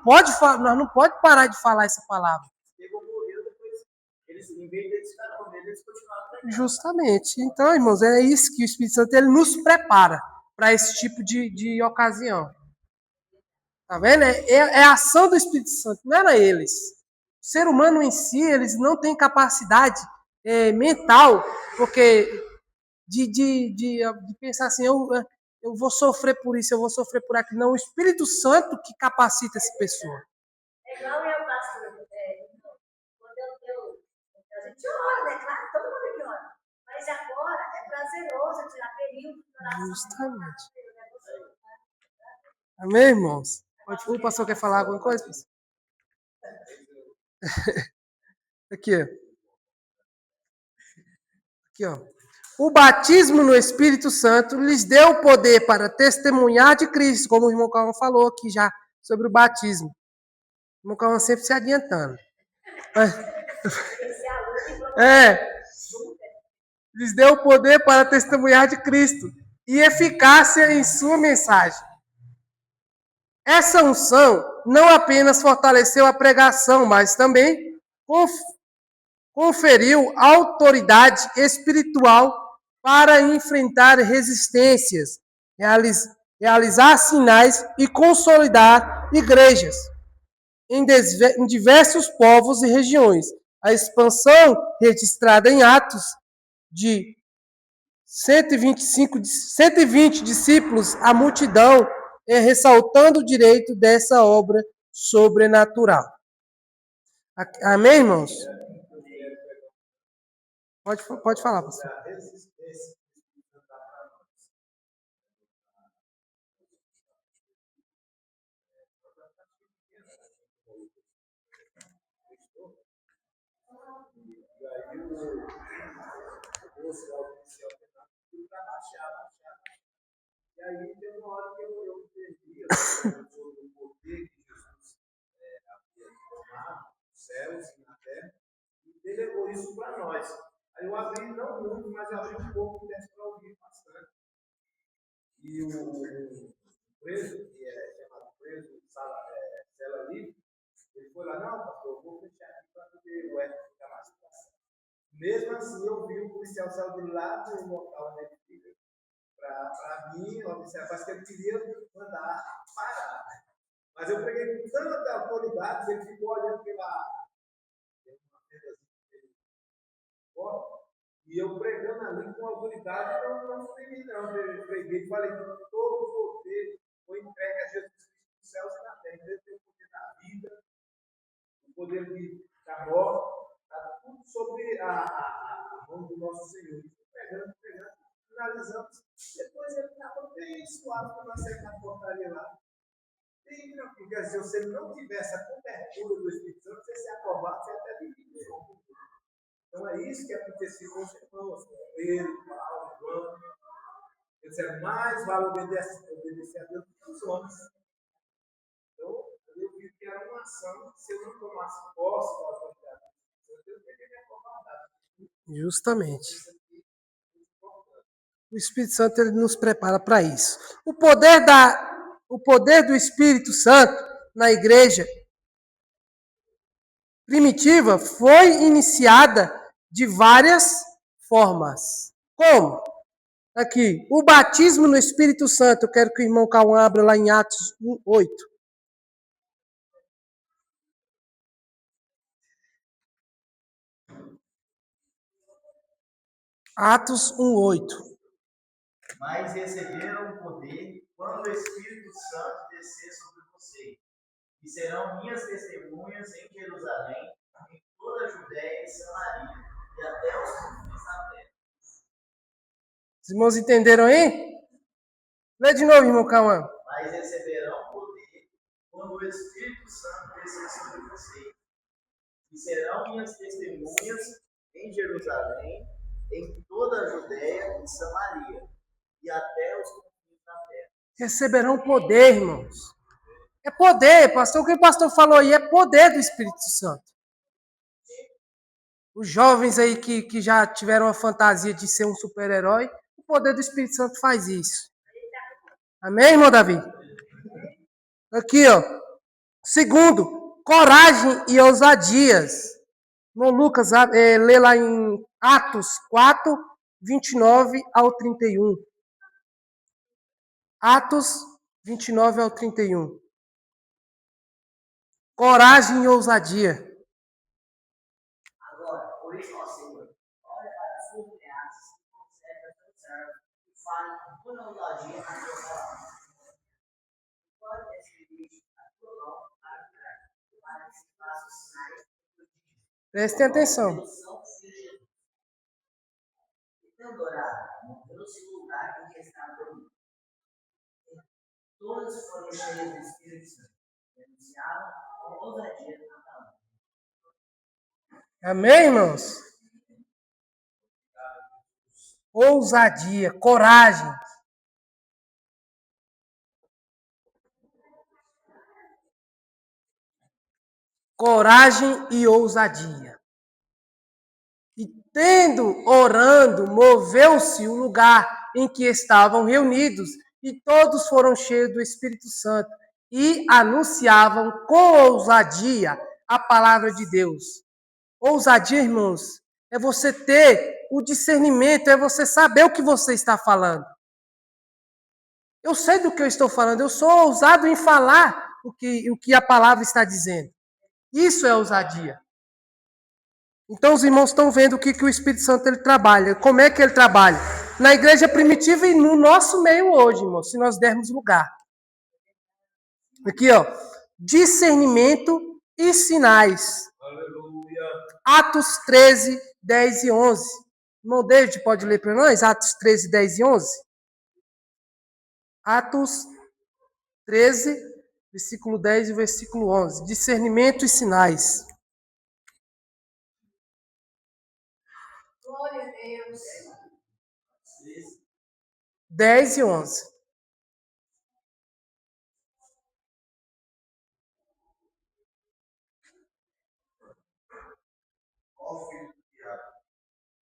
não pode parar de falar essa palavra. Morreu, depois eles, em vez deles ficarem com medo, eles continuaram pregando. Justamente. Então, irmãos, é isso que o Espírito Santo ele nos prepara para esse tipo de ocasião. Tá vendo? É a ação do Espírito Santo, não era eles. O ser humano em si, eles não têm capacidade mental, porque de pensar assim, eu vou sofrer por isso, eu vou sofrer por aquilo. Não, o Espírito Santo que capacita essa pessoa. É igual eu, pastor. Quando a gente ora, né? Claro, todo mundo aqui ora. Mas agora é prazeroso tirar período de oração. Justamente. Amém, irmãos? O pastor quer falar alguma coisa? Aqui, ó. O batismo no Espírito Santo lhes deu o poder para testemunhar de Cristo, como o irmão Calma falou aqui já sobre o batismo. O irmão Calma sempre se adiantando. Lhes deu o poder para testemunhar de Cristo e eficácia em sua mensagem. Essa unção não apenas fortaleceu a pregação, mas também conferiu autoridade espiritual para enfrentar resistências, realizar sinais e consolidar igrejas em diversos povos e regiões. A expansão registrada em Atos de 120 discípulos, a multidão ressaltando o direito dessa obra sobrenatural. Amém, irmãos? Pode falar, pastor. moço lá, o policial, fui para baixar. E aí tem uma hora que eu entendi sobre o poder que Jesus havia tomado nos céus e na terra, e delegou isso para nós. Aí eu abri, não muito, mas abri um pouco para ouvir bastante. E o preso, que é chamado preso, cela livre, ele foi lá, não, pastor, eu vou fechar aqui para poder o Edson ficar mais fácil. Mesmo assim, eu vi o policial sair de lá do local onde ele fica, para mim, parece que ele queria mandar parar. Né? Mas eu peguei com tanta autoridade que ele ficou olhando pela. E eu pregando ali com autoridade, não fui não. Eu preguei e falei que todo o poder foi entregue a Jesus Cristo nos céus e na terra. Ele tem o poder da vida, o poder da morte, está tudo sobre a mão do nosso Senhor. Pregando, finalizamos. Depois ele estava bem suave para acertar a portaria lá. Bem tranquilo, porque se você não tivesse a cobertura do Espírito Santo, você se acobava, você até vivia. Então é isso que aconteceu com os irmãos, Pedro, Paulo, João. Eles disseram, mais vale obedecer a Deus do que os homens. Então, eu vi que era uma ação, se eu não tomasse posse da autoridade, eu teria me acovardado. Justamente. O Espírito Santo ele nos prepara para isso. O poder do Espírito Santo na igreja primitiva foi iniciada de várias formas. Como? Aqui, o batismo no Espírito Santo. Eu quero que o irmão Cauã abra lá em Atos 1:8. Atos 1:8. Mas receberam poder quando o Espírito Santo descer sobre vocês. E serão minhas testemunhas em Jerusalém, em toda a Judéia e Samaria, e até os confins da terra. Os irmãos entenderam aí? Lê de novo, irmão Cauã. Mas receberão poder quando o Espírito Santo descer sobre vocês. E serão minhas testemunhas em Jerusalém, em toda a Judéia e Samaria, e até os confins da terra. Receberão poder, irmãos. É poder, pastor. O que o pastor falou aí é poder do Espírito Santo. Os jovens aí que já tiveram a fantasia de ser um super-herói, o poder do Espírito Santo faz isso. Amém, irmão Davi? Aqui, ó. Segundo, coragem e ousadias. Irmão Lucas, lê lá em Atos 4, 29 ao 31. Atos 29 ao 31. Coragem e ousadia. Agora, por isso, ó Senhor, olha para as suas crianças que conservam teu servo e falem com toda ousadia a tua palavra. Pode escrever a tua mão para curar, para que se façam sinais e prodígios. Prestem atenção. E tendo orado, trouxe o lugar em que está dormindo. Todos foram cheios do Espírito Santo, denunciaram com ousadia a palavra. Amém, irmãos? Ousadia, coragem. Coragem e ousadia. E orando, moveu-se o lugar em que estavam reunidos, e todos foram cheios do Espírito Santo, e anunciavam com ousadia a palavra de Deus. Ousadia, irmãos, é você ter o discernimento, é você saber o que você está falando. Eu sei do que eu estou falando, eu sou ousado em falar o que a palavra está dizendo. Isso é ousadia. Então os irmãos estão vendo o que o Espírito Santo ele trabalha, como é que ele trabalha. Na igreja primitiva e no nosso meio hoje, irmãos, se nós dermos lugar. Aqui, ó, discernimento e sinais. Aleluia. Atos 13, 10 e 11. Irmão David, pode ler para nós? Atos 13, 10 e 11. Atos 13, versículo 10 e versículo 11. Discernimento e sinais. Glória a Deus. 10 e 11. Ó filho do diabo,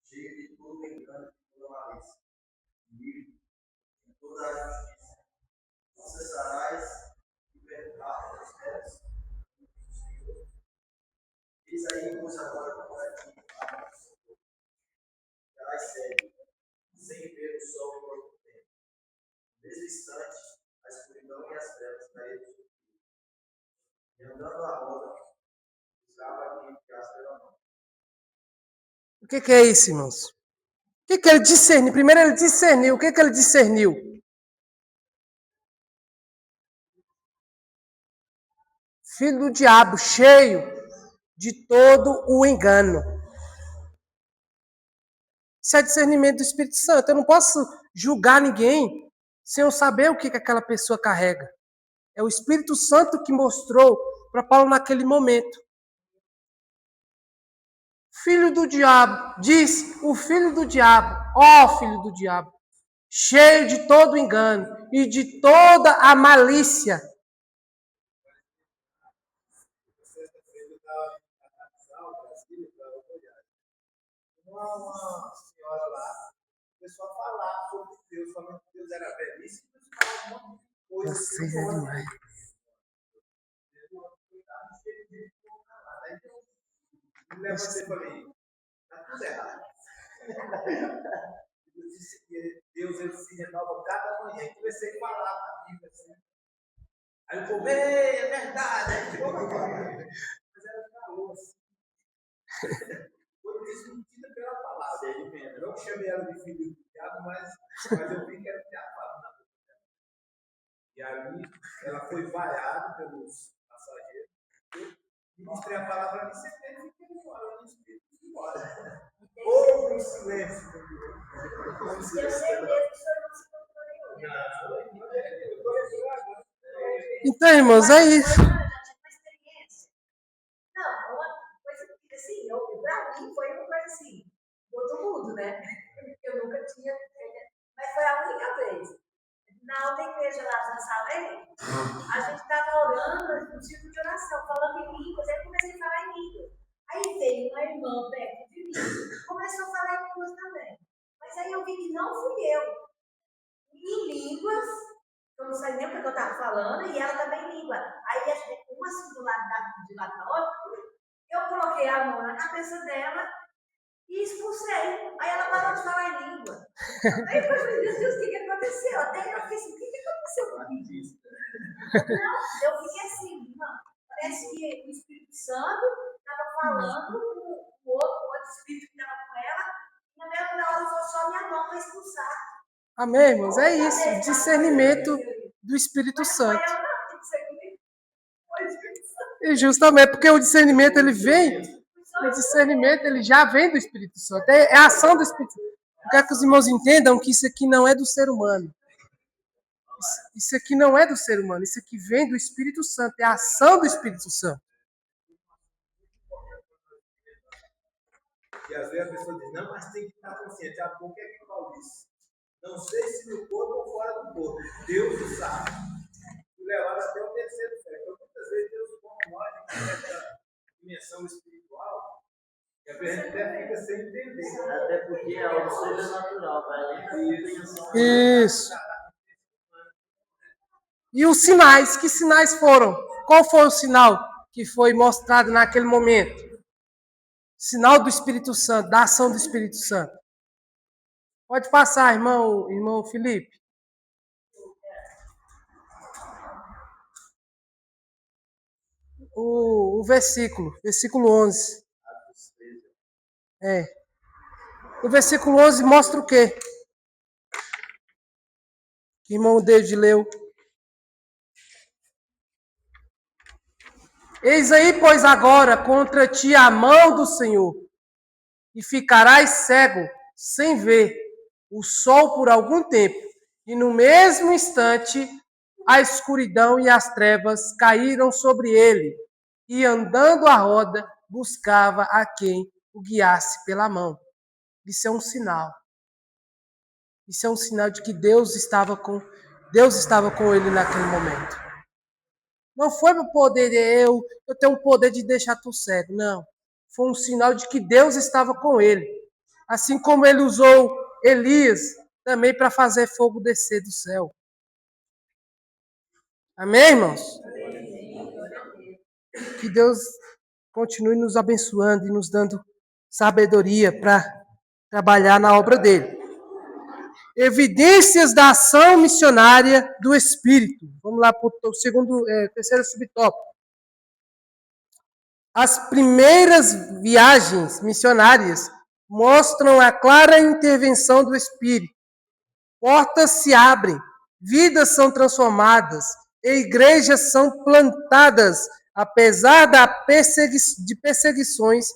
cheio de todo engano e toda malícia, comigo, em toda a justiça, não cessarás de perdoar os céus do Senhor. Diz aí, pois agora para ti, ficarás cego, sem ver o sol por algum tempo. No mesmo instante, a escuridão e as trevas caíram sobre ti. E andando à roda, buscava quem ficasse pela mão. O que é isso, irmãos? O que ele discerniu? Primeiro ele discerniu. O que ele discerniu? Filho do diabo, cheio de todo o engano. Isso é discernimento do Espírito Santo. Eu não posso julgar ninguém sem eu saber o que aquela pessoa carrega. É o Espírito Santo que mostrou para Paulo naquele momento. Filho do diabo, diz o filho do diabo, ó filho do diabo, cheio de todo engano e de toda a malícia. Sexta-feira eu estava na capital, Brasília, para olhar. Uma senhora lá começou a falar sobre Deus, falando que Deus era belíssimo, e falava um monte de coisa. Você é demais. Eu levantei e falei, está tudo errado. Eu disse que Deus ele se renova cada manhã. E comecei a falar na Bíblia assim. Aí eu falei, é verdade. Mas era calor assim. Foi desmentida pela palavra. Eu não chamei ela de filho do diabo, mas eu vi que era o diabo falando na boca dela. E aí ela foi vaiada pelos passageiros. Eu ministrei a palavra ali, você tem que ficar fora, no espírito embora. Houve um silêncio. Eu sei mesmo que o senhor não se controlou. Então, irmãos, é isso. Eu já tive uma experiência. Não, uma coisa que, assim, pra mim foi uma coisa assim, do outro mundo, né? Eu nunca tinha, mas foi a única vez. Na outra igreja lá na Salém, a gente estava orando, no tipo de oração, falando em línguas, aí eu comecei a falar em línguas. Aí veio uma irmã perto de mim, começou a falar em línguas também. Mas aí eu vi que não fui eu. Em línguas, eu não sei nem o que eu estava falando, e ela também em língua. Aí uma assim do lado de lá da outra, eu coloquei a mão na cabeça dela e expulsei. Aí ela parou de falar em língua. Aí eu falei, meu Deus, o que aconteceu? Até eu fiquei assim, o que aconteceu comigo? Não, eu fiquei assim, irmão. Parece que o Espírito Santo estava falando com o outro espírito que estava com ela, e na mesma hora foi só minha mão para expulsar. Amém, irmãos? É isso. Discernimento do Espírito Santo. E justamente porque o discernimento ele vem, o discernimento ele já vem do Espírito Santo. É a ação do Espírito Santo. Eu quero que os irmãos entendam que isso aqui não é do ser humano. Isso aqui não é do ser humano. Isso aqui vem do Espírito Santo. É a ação do Espírito Santo. E às vezes a pessoa diz, não, mas tem que estar consciente. Ah, por que é que Paulo disse? Não sei se no corpo ou fora do corpo. Deus o sabe. E levar até o terceiro fé. Então, muitas vezes Deus põe nós nessa dimensão espiritual e a gente até fica sem entender. Até porque é algo sobrenatural, vai além da compreensão. Isso. E os sinais, que sinais foram? Qual foi o sinal que foi mostrado naquele momento? Sinal do Espírito Santo, da ação do Espírito Santo. Pode passar, irmão Felipe. O versículo 11. O versículo 11 mostra o quê? Que irmão David leu. Eis aí, pois, agora contra ti a mão do Senhor, e ficarás cego, sem ver o sol por algum tempo. E no mesmo instante, a escuridão e as trevas caíram sobre ele, e andando à roda, buscava a quem o guiasse pela mão. Isso é um sinal. Isso é um sinal de que Deus estava com ele naquele momento. Não foi para poder eu tenho o poder de deixar tu cego, não. Foi um sinal de que Deus estava com ele. Assim como ele usou Elias também para fazer fogo descer do céu. Amém, irmãos? Que Deus continue nos abençoando e nos dando sabedoria para trabalhar na obra dele. Evidências da ação missionária do Espírito. Vamos lá para o terceiro subtópico. As primeiras viagens missionárias mostram a clara intervenção do Espírito. Portas se abrem, vidas são transformadas, e igrejas são plantadas, apesar de perseguições.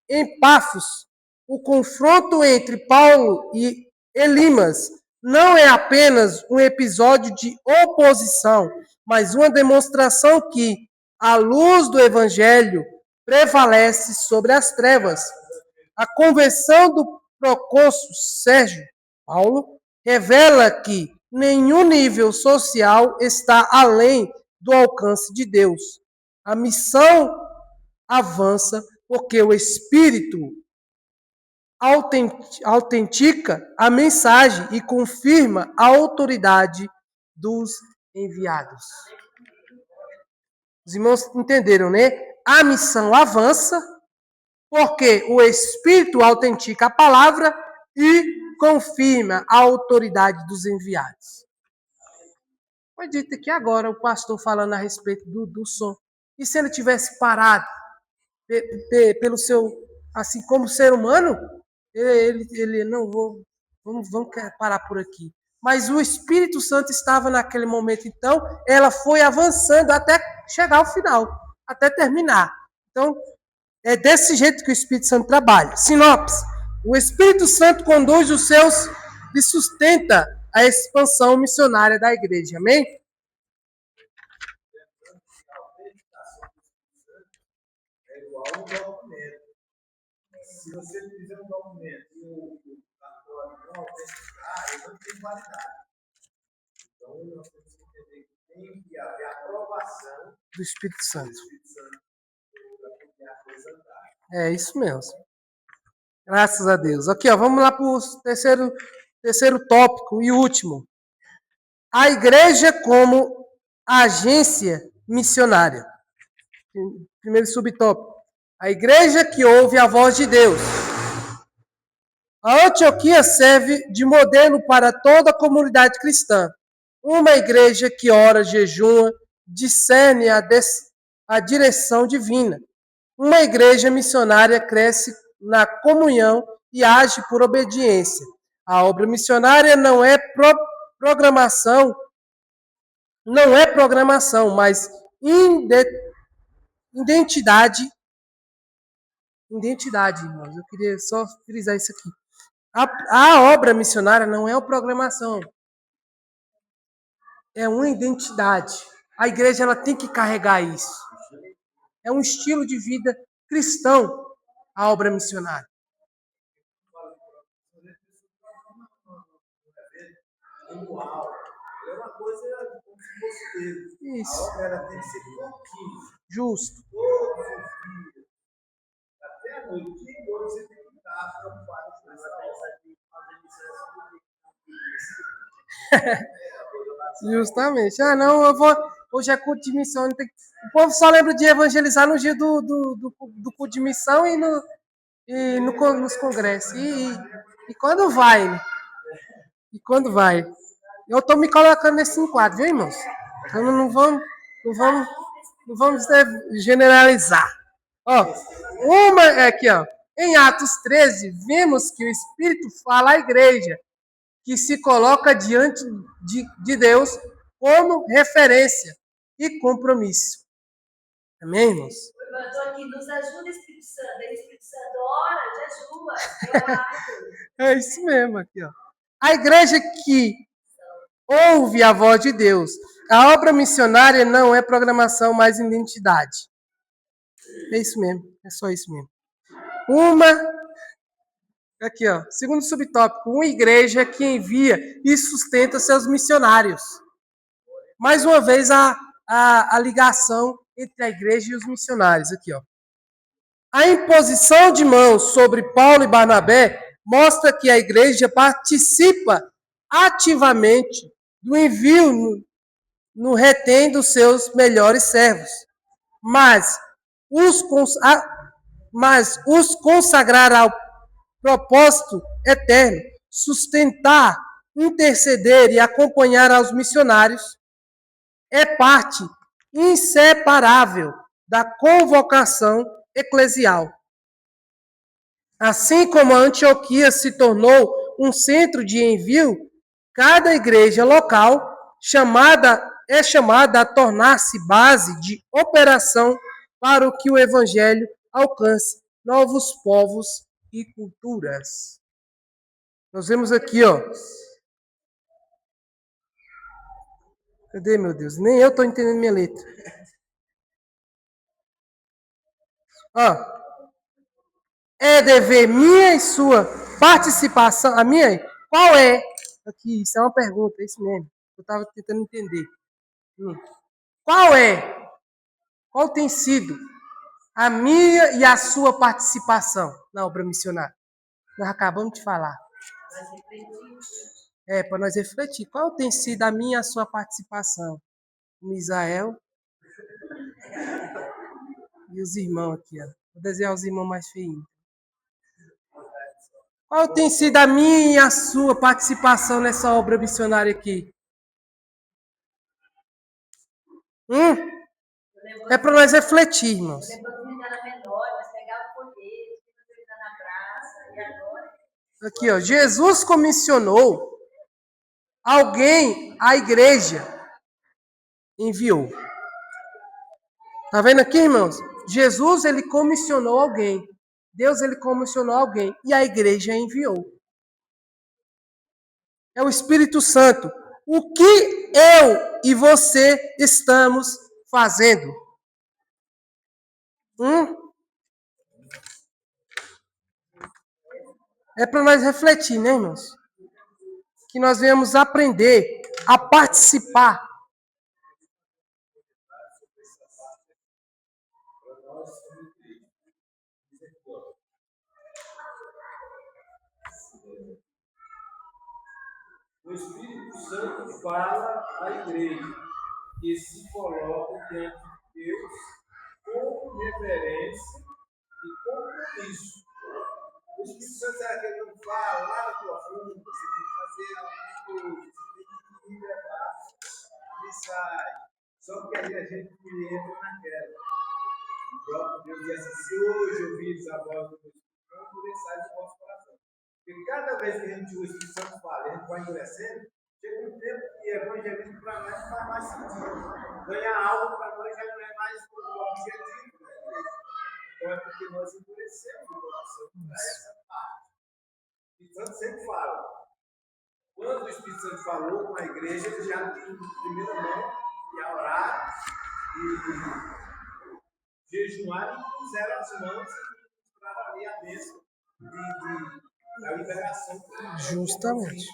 Em Pafos, o confronto entre Paulo e Elimas não é apenas um episódio de oposição, mas uma demonstração que a luz do Evangelho prevalece sobre as trevas. A conversão do procônsul Sérgio Paulo revela que nenhum nível social está além do alcance de Deus. A missão avança porque o Espírito autentica a mensagem e confirma a autoridade dos enviados. Os irmãos entenderam, né? A missão avança porque o Espírito autentica a palavra e confirma a autoridade dos enviados. Foi dito aqui agora o pastor falando a respeito do som. E se ele tivesse parado pelo seu, assim como ser humano, ele não vamos parar por aqui. Mas o Espírito Santo estava naquele momento, então ela foi avançando até chegar ao final, até terminar. Então, é desse jeito que o Espírito Santo trabalha. Sinopse: o Espírito Santo conduz os seus e sustenta a expansão missionária da igreja. Amém? É igual um documento. Se você fizer um documento e o cartório não autenticar, ele não tem validade. Então, nós temos que entender que tem que haver a aprovação do Espírito Santo. Para poder a coisa andar. É isso mesmo. Graças a Deus. Aqui, ó, vamos lá para o terceiro tópico e último. A igreja como agência missionária. Primeiro subtópico. A igreja que ouve a voz de Deus. A Antioquia serve de modelo para toda a comunidade cristã. Uma igreja que ora, jejua, discerne a direção divina. Uma igreja missionária cresce na comunhão e age por obediência. A obra missionária não é programação, mas identidade. Identidade, irmãos. Eu queria só frisar isso aqui. A obra missionária não é uma programação. É uma identidade. A igreja ela tem que carregar isso. É um estilo de vida cristão, a obra missionária. Uau! É uma coisa como se fosse Deus. Isso. A obra ela tem que ser contínua. Justo. Todos os dias. Até a noite. E hoje você tem que estar preocupado com essa Justamente. Não, eu vou. Hoje é culto de missão. O povo só lembra de evangelizar no dia do culto de missão e nos congressos. E quando vai? Né? E quando vai? Eu estou me colocando nesse enquadro, viu, irmãos? Então não vamos generalizar. Ó, aqui, ó. Em Atos 13, vemos que o Espírito fala à igreja, que se coloca diante de Deus como referência e compromisso. Amém, irmãos? Eu estou aqui, nos ajuda, Espírito Santo. Aí o Espírito Santo ora, jejua. É isso mesmo, aqui, ó. A igreja que ouve a voz de Deus. A obra missionária não é programação, mas identidade. É isso mesmo, é só isso mesmo. Aqui, ó. Segundo subtópico, uma igreja que envia e sustenta seus missionários. Mais uma vez, a ligação entre a igreja e os missionários. Aqui, ó. A imposição de mãos sobre Paulo e Barnabé mostra que a igreja participa ativamente do envio no retém dos seus melhores servos. Mas os consagrar ao propósito eterno, sustentar, interceder e acompanhar aos missionários é parte inseparável da convocação eclesial. Assim como a Antioquia se tornou um centro de envio, cada igreja local é chamada a tornar-se base de operação para que o evangelho alcance novos povos e culturas. Nós vemos aqui, ó. Cadê, meu Deus? Nem eu estou entendendo minha letra. Ó. É dever minha e sua participação. A minha? Qual é? Aqui, isso é uma pergunta, é isso mesmo. Eu estava tentando entender. Qual tem sido a minha e a sua participação na obra missionária? Nós acabamos de falar. Para nós refletir. Qual tem sido a minha e a sua participação? O Misael e os irmãos aqui, ó. Vou desenhar os irmãos mais feinhos. Qual tem sido a minha e a sua participação nessa obra missionária aqui? É para nós refletir, irmãos. Aqui, ó. Jesus comissionou alguém, a igreja enviou. Tá vendo aqui, irmãos? Jesus, ele comissionou alguém. Deus, ele comissionou alguém. E a igreja enviou. É o Espírito Santo. O que eu e você estamos fazendo? É para nós refletir, né, irmãos? Que nós venhamos aprender a participar. O Espírito Santo fala à igreja que se coloca diante de Deus com reverência e compromisso. O Espírito Santo é aquele que não fala lá no profundo, você tem que fazer alguma coisa, você tem que levar a mensagem. Só porque aí a gente entra naquela. O próprio Deus diz assim: se hoje ouvires a voz do Espírito Santo, endureçai o vosso coração. Porque cada vez que a gente o Espírito Santo fala, a gente vai endurecendo, chega um tempo que evangelismo para nós não faz mais sentido. Ganhar algo para nós já não é mais o objetivo da igreja. Então é porque nós endurecemos o coração para essa parte. O Espírito Santo sempre fala. Quando o Espírito Santo falou com a igreja, ele já tinha em primeira mão ia orar e jejuar e puseram as mãos e mostraram ali a bênção da liberação. Justamente.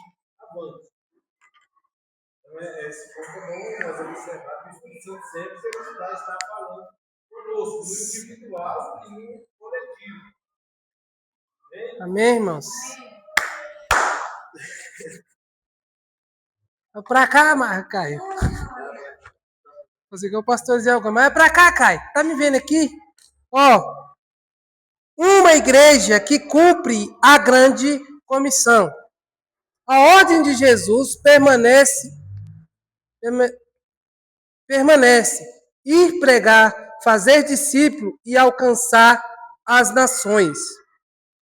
Então, esse ponto é bom nós observar que o Espírito Santo sempre vai estar falando conosco, no individual e no coletivo. Amém, irmãos? É pra cá, Caio. Você que é o pastor Zé Alcântara. Mas é pra cá, Caio. Tá me vendo aqui? Ó. Uma igreja que cumpre a grande comissão. A ordem de Jesus permanece. Ir pregar, fazer discípulo e alcançar as nações.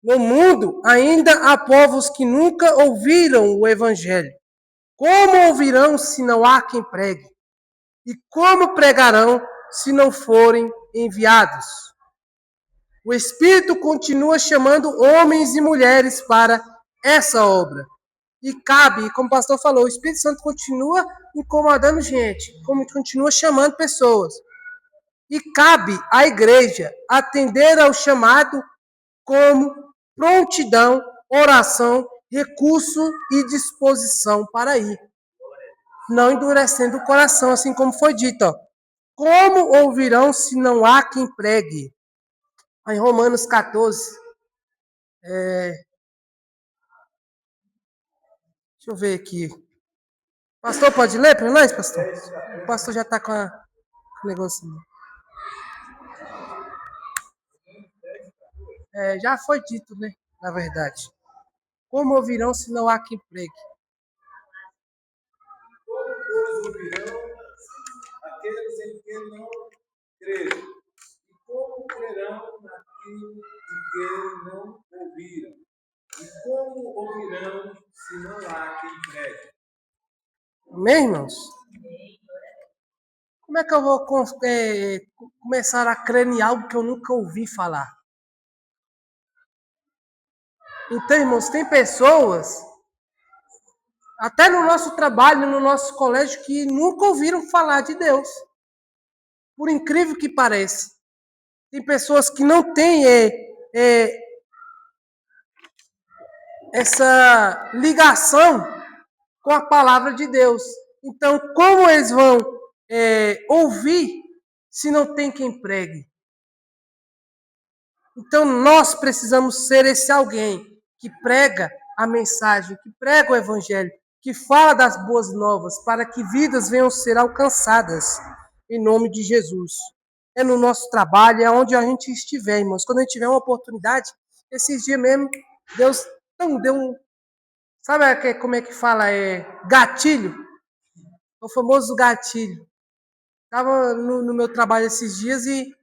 No mundo ainda há povos que nunca ouviram o evangelho. Como ouvirão se não há quem pregue? E como pregarão se não forem enviados? O Espírito continua chamando homens e mulheres para essa obra. E cabe, como o pastor falou, o Espírito Santo continua incomodando gente, como continua chamando pessoas. E cabe à igreja atender ao chamado como prontidão oração, recurso e disposição para ir. Não endurecendo o coração, assim como foi dito. Ó. Como ouvirão se não há quem pregue? Em Romanos 14. Deixa eu ver aqui. Pastor, pode ler para nós, pastor? O pastor já está com o negocinho. Já foi dito, né? Na verdade. Como ouvirão se não há quem pregue? Como, pois, ouvirão aqueles em quem não creram? E como crerão naquilo de que não ouviram? E como ouvirão se não há quem pregue? Amém, irmãos? Como é que eu vou começar a crer em algo que eu nunca ouvi falar? Então, irmãos, tem pessoas, até no nosso trabalho, no nosso colégio, que nunca ouviram falar de Deus. Por incrível que pareça. Tem pessoas que não têm essa ligação com a palavra de Deus. Então, como eles vão ouvir se não tem quem pregue? Então, nós precisamos ser esse alguém que prega a mensagem, que prega o evangelho, que fala das boas novas, para que vidas venham ser alcançadas, em nome de Jesus. É no nosso trabalho, é onde a gente estiver, irmãos. Quando a gente tiver uma oportunidade, esses dias mesmo, Deus deu um... Sabe como é que fala? Gatilho. O famoso gatilho. Estava no meu trabalho esses dias e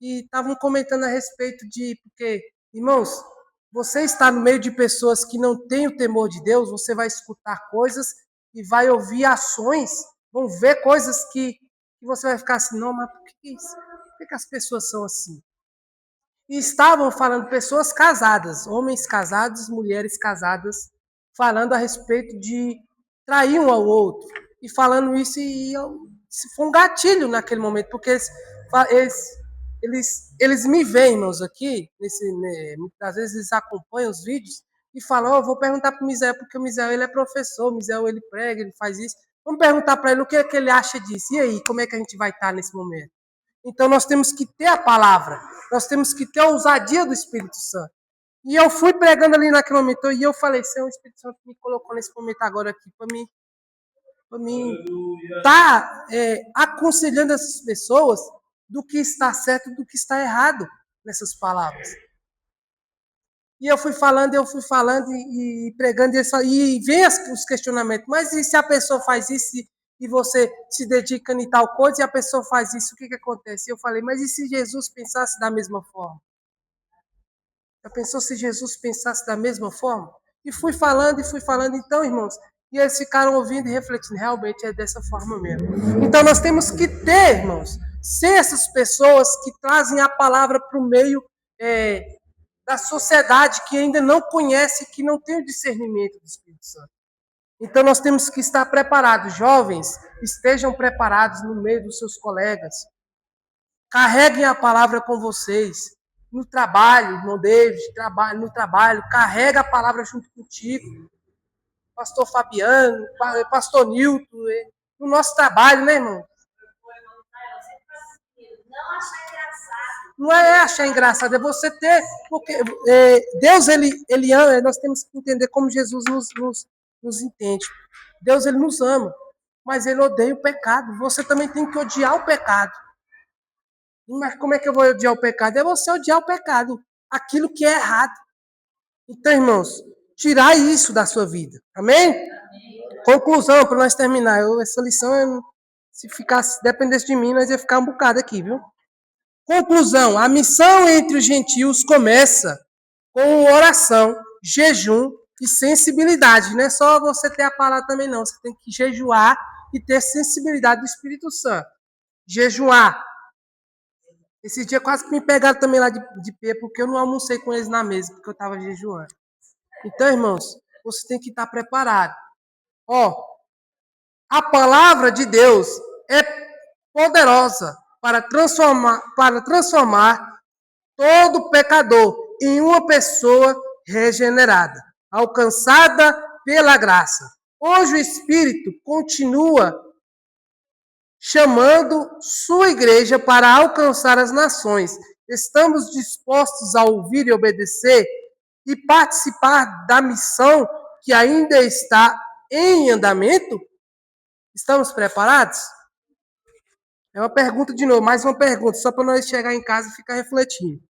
estavam comentando a respeito de... Porque, irmãos, você está no meio de pessoas que não têm o temor de Deus, você vai escutar coisas e vai ouvir ações, vão ver coisas que você vai ficar assim, não, mas por que isso? Por que as pessoas são assim? E estavam falando pessoas casadas, homens casados, mulheres casadas, falando a respeito de trair um ao outro. E falando isso, foi um gatilho naquele momento, porque eles me veem, irmãos, aqui, muitas vezes eles acompanham os vídeos e falam, eu vou perguntar para o Misael, porque o Misael ele é professor, o Misael ele prega, ele faz isso. Vamos perguntar para ele o que é que ele acha disso. E aí, como é que a gente vai estar nesse momento? Então nós temos que ter a palavra, nós temos que ter a ousadia do Espírito Santo. E eu fui pregando ali naquele momento, e eu falei, Senhor, o Espírito Santo me colocou nesse momento agora aqui, para mim estar aconselhando essas pessoas do que está certo e do que está errado nessas palavras. E eu fui falando e pregando, e vem os questionamentos. Mas e se a pessoa faz isso e você se dedica em tal coisa e a pessoa faz isso, o que acontece? Eu falei, mas e se Jesus pensasse da mesma forma? Já pensou se Jesus pensasse da mesma forma? E fui falando, então, irmãos, e eles ficaram ouvindo e refletindo, realmente é dessa forma mesmo. Então nós temos que ter, irmãos, ser essas pessoas que trazem a palavra para o meio da sociedade que ainda não conhece, que não tem o discernimento do Espírito Santo. Então nós temos que estar preparados. Jovens, estejam preparados no meio dos seus colegas. Carreguem a palavra com vocês. No trabalho, irmão David, no trabalho, carrega a palavra junto contigo. Pastor Fabiano, Pastor Nilton, no nosso trabalho, né, irmão? Não achar engraçado. Não é achar engraçado, é você ter... Porque Deus, ele ama, nós temos que entender como Jesus nos entende. Deus, ele nos ama, mas ele odeia o pecado. Você também tem que odiar o pecado. Mas como é que eu vou odiar o pecado? É você odiar o pecado, aquilo que é errado. Então, irmãos, tirar isso da sua vida. Amém? Conclusão, para nós terminar. Essa lição, se dependesse de mim, nós ia ficar um bocado aqui, viu? Conclusão, a missão entre os gentios começa com oração, jejum e sensibilidade. Não é só você ter a palavra também, não. Você tem que jejuar e ter sensibilidade do Espírito Santo. Jejuar. Esse dia quase que me pegaram também lá de pé, porque eu não almocei com eles na mesa, porque eu estava jejuando. Então, irmãos, você tem que estar preparado. A palavra de Deus é poderosa para transformar todo pecador em uma pessoa regenerada. alcançada pela graça. Hoje o Espírito continua chamando sua igreja para alcançar as nações. Estamos dispostos a ouvir e obedecer e participar da missão que ainda está em andamento? Estamos preparados? É uma pergunta de novo, mais uma pergunta, só para nós chegar em casa e ficar refletindo.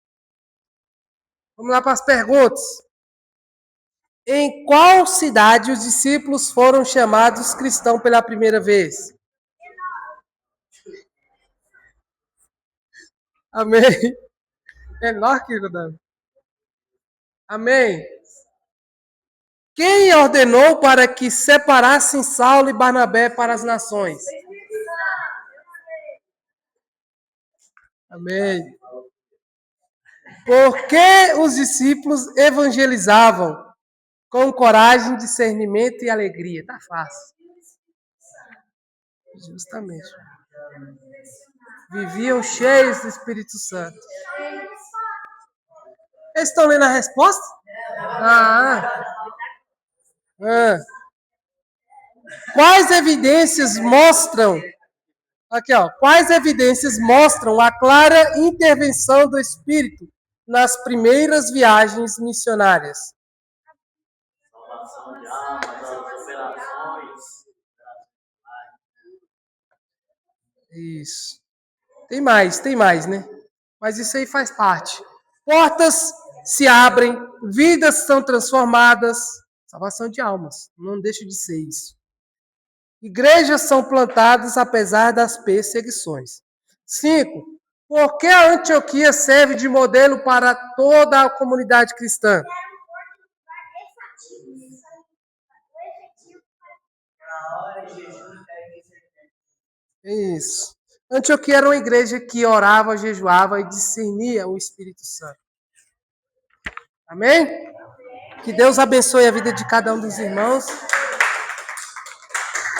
Vamos lá para as perguntas. Em qual cidade os discípulos foram chamados cristãos pela primeira vez? Amém. Enoque, Rodando. Amém. Quem ordenou para que separassem Saulo e Barnabé para as nações? Amém. Por que os discípulos evangelizavam com coragem, discernimento e alegria? Tá fácil. Justamente. Viviam cheios do Espírito Santo. Eles estão lendo a resposta? Quais evidências mostram... Aqui, ó. Quais evidências mostram a clara intervenção do Espírito nas primeiras viagens missionárias? Salvação de almas, operações. Isso. Tem mais, né? Mas isso aí faz parte. Portas se abrem, vidas são transformadas. Salvação de almas. Não deixa de ser isso. Igrejas são plantadas apesar das perseguições. 5. Por que a Antioquia serve de modelo para toda a comunidade cristã? Isso. Antioquia era uma igreja que orava, jejuava e discernia o Espírito Santo. Amém? Que Deus abençoe a vida de cada um dos irmãos.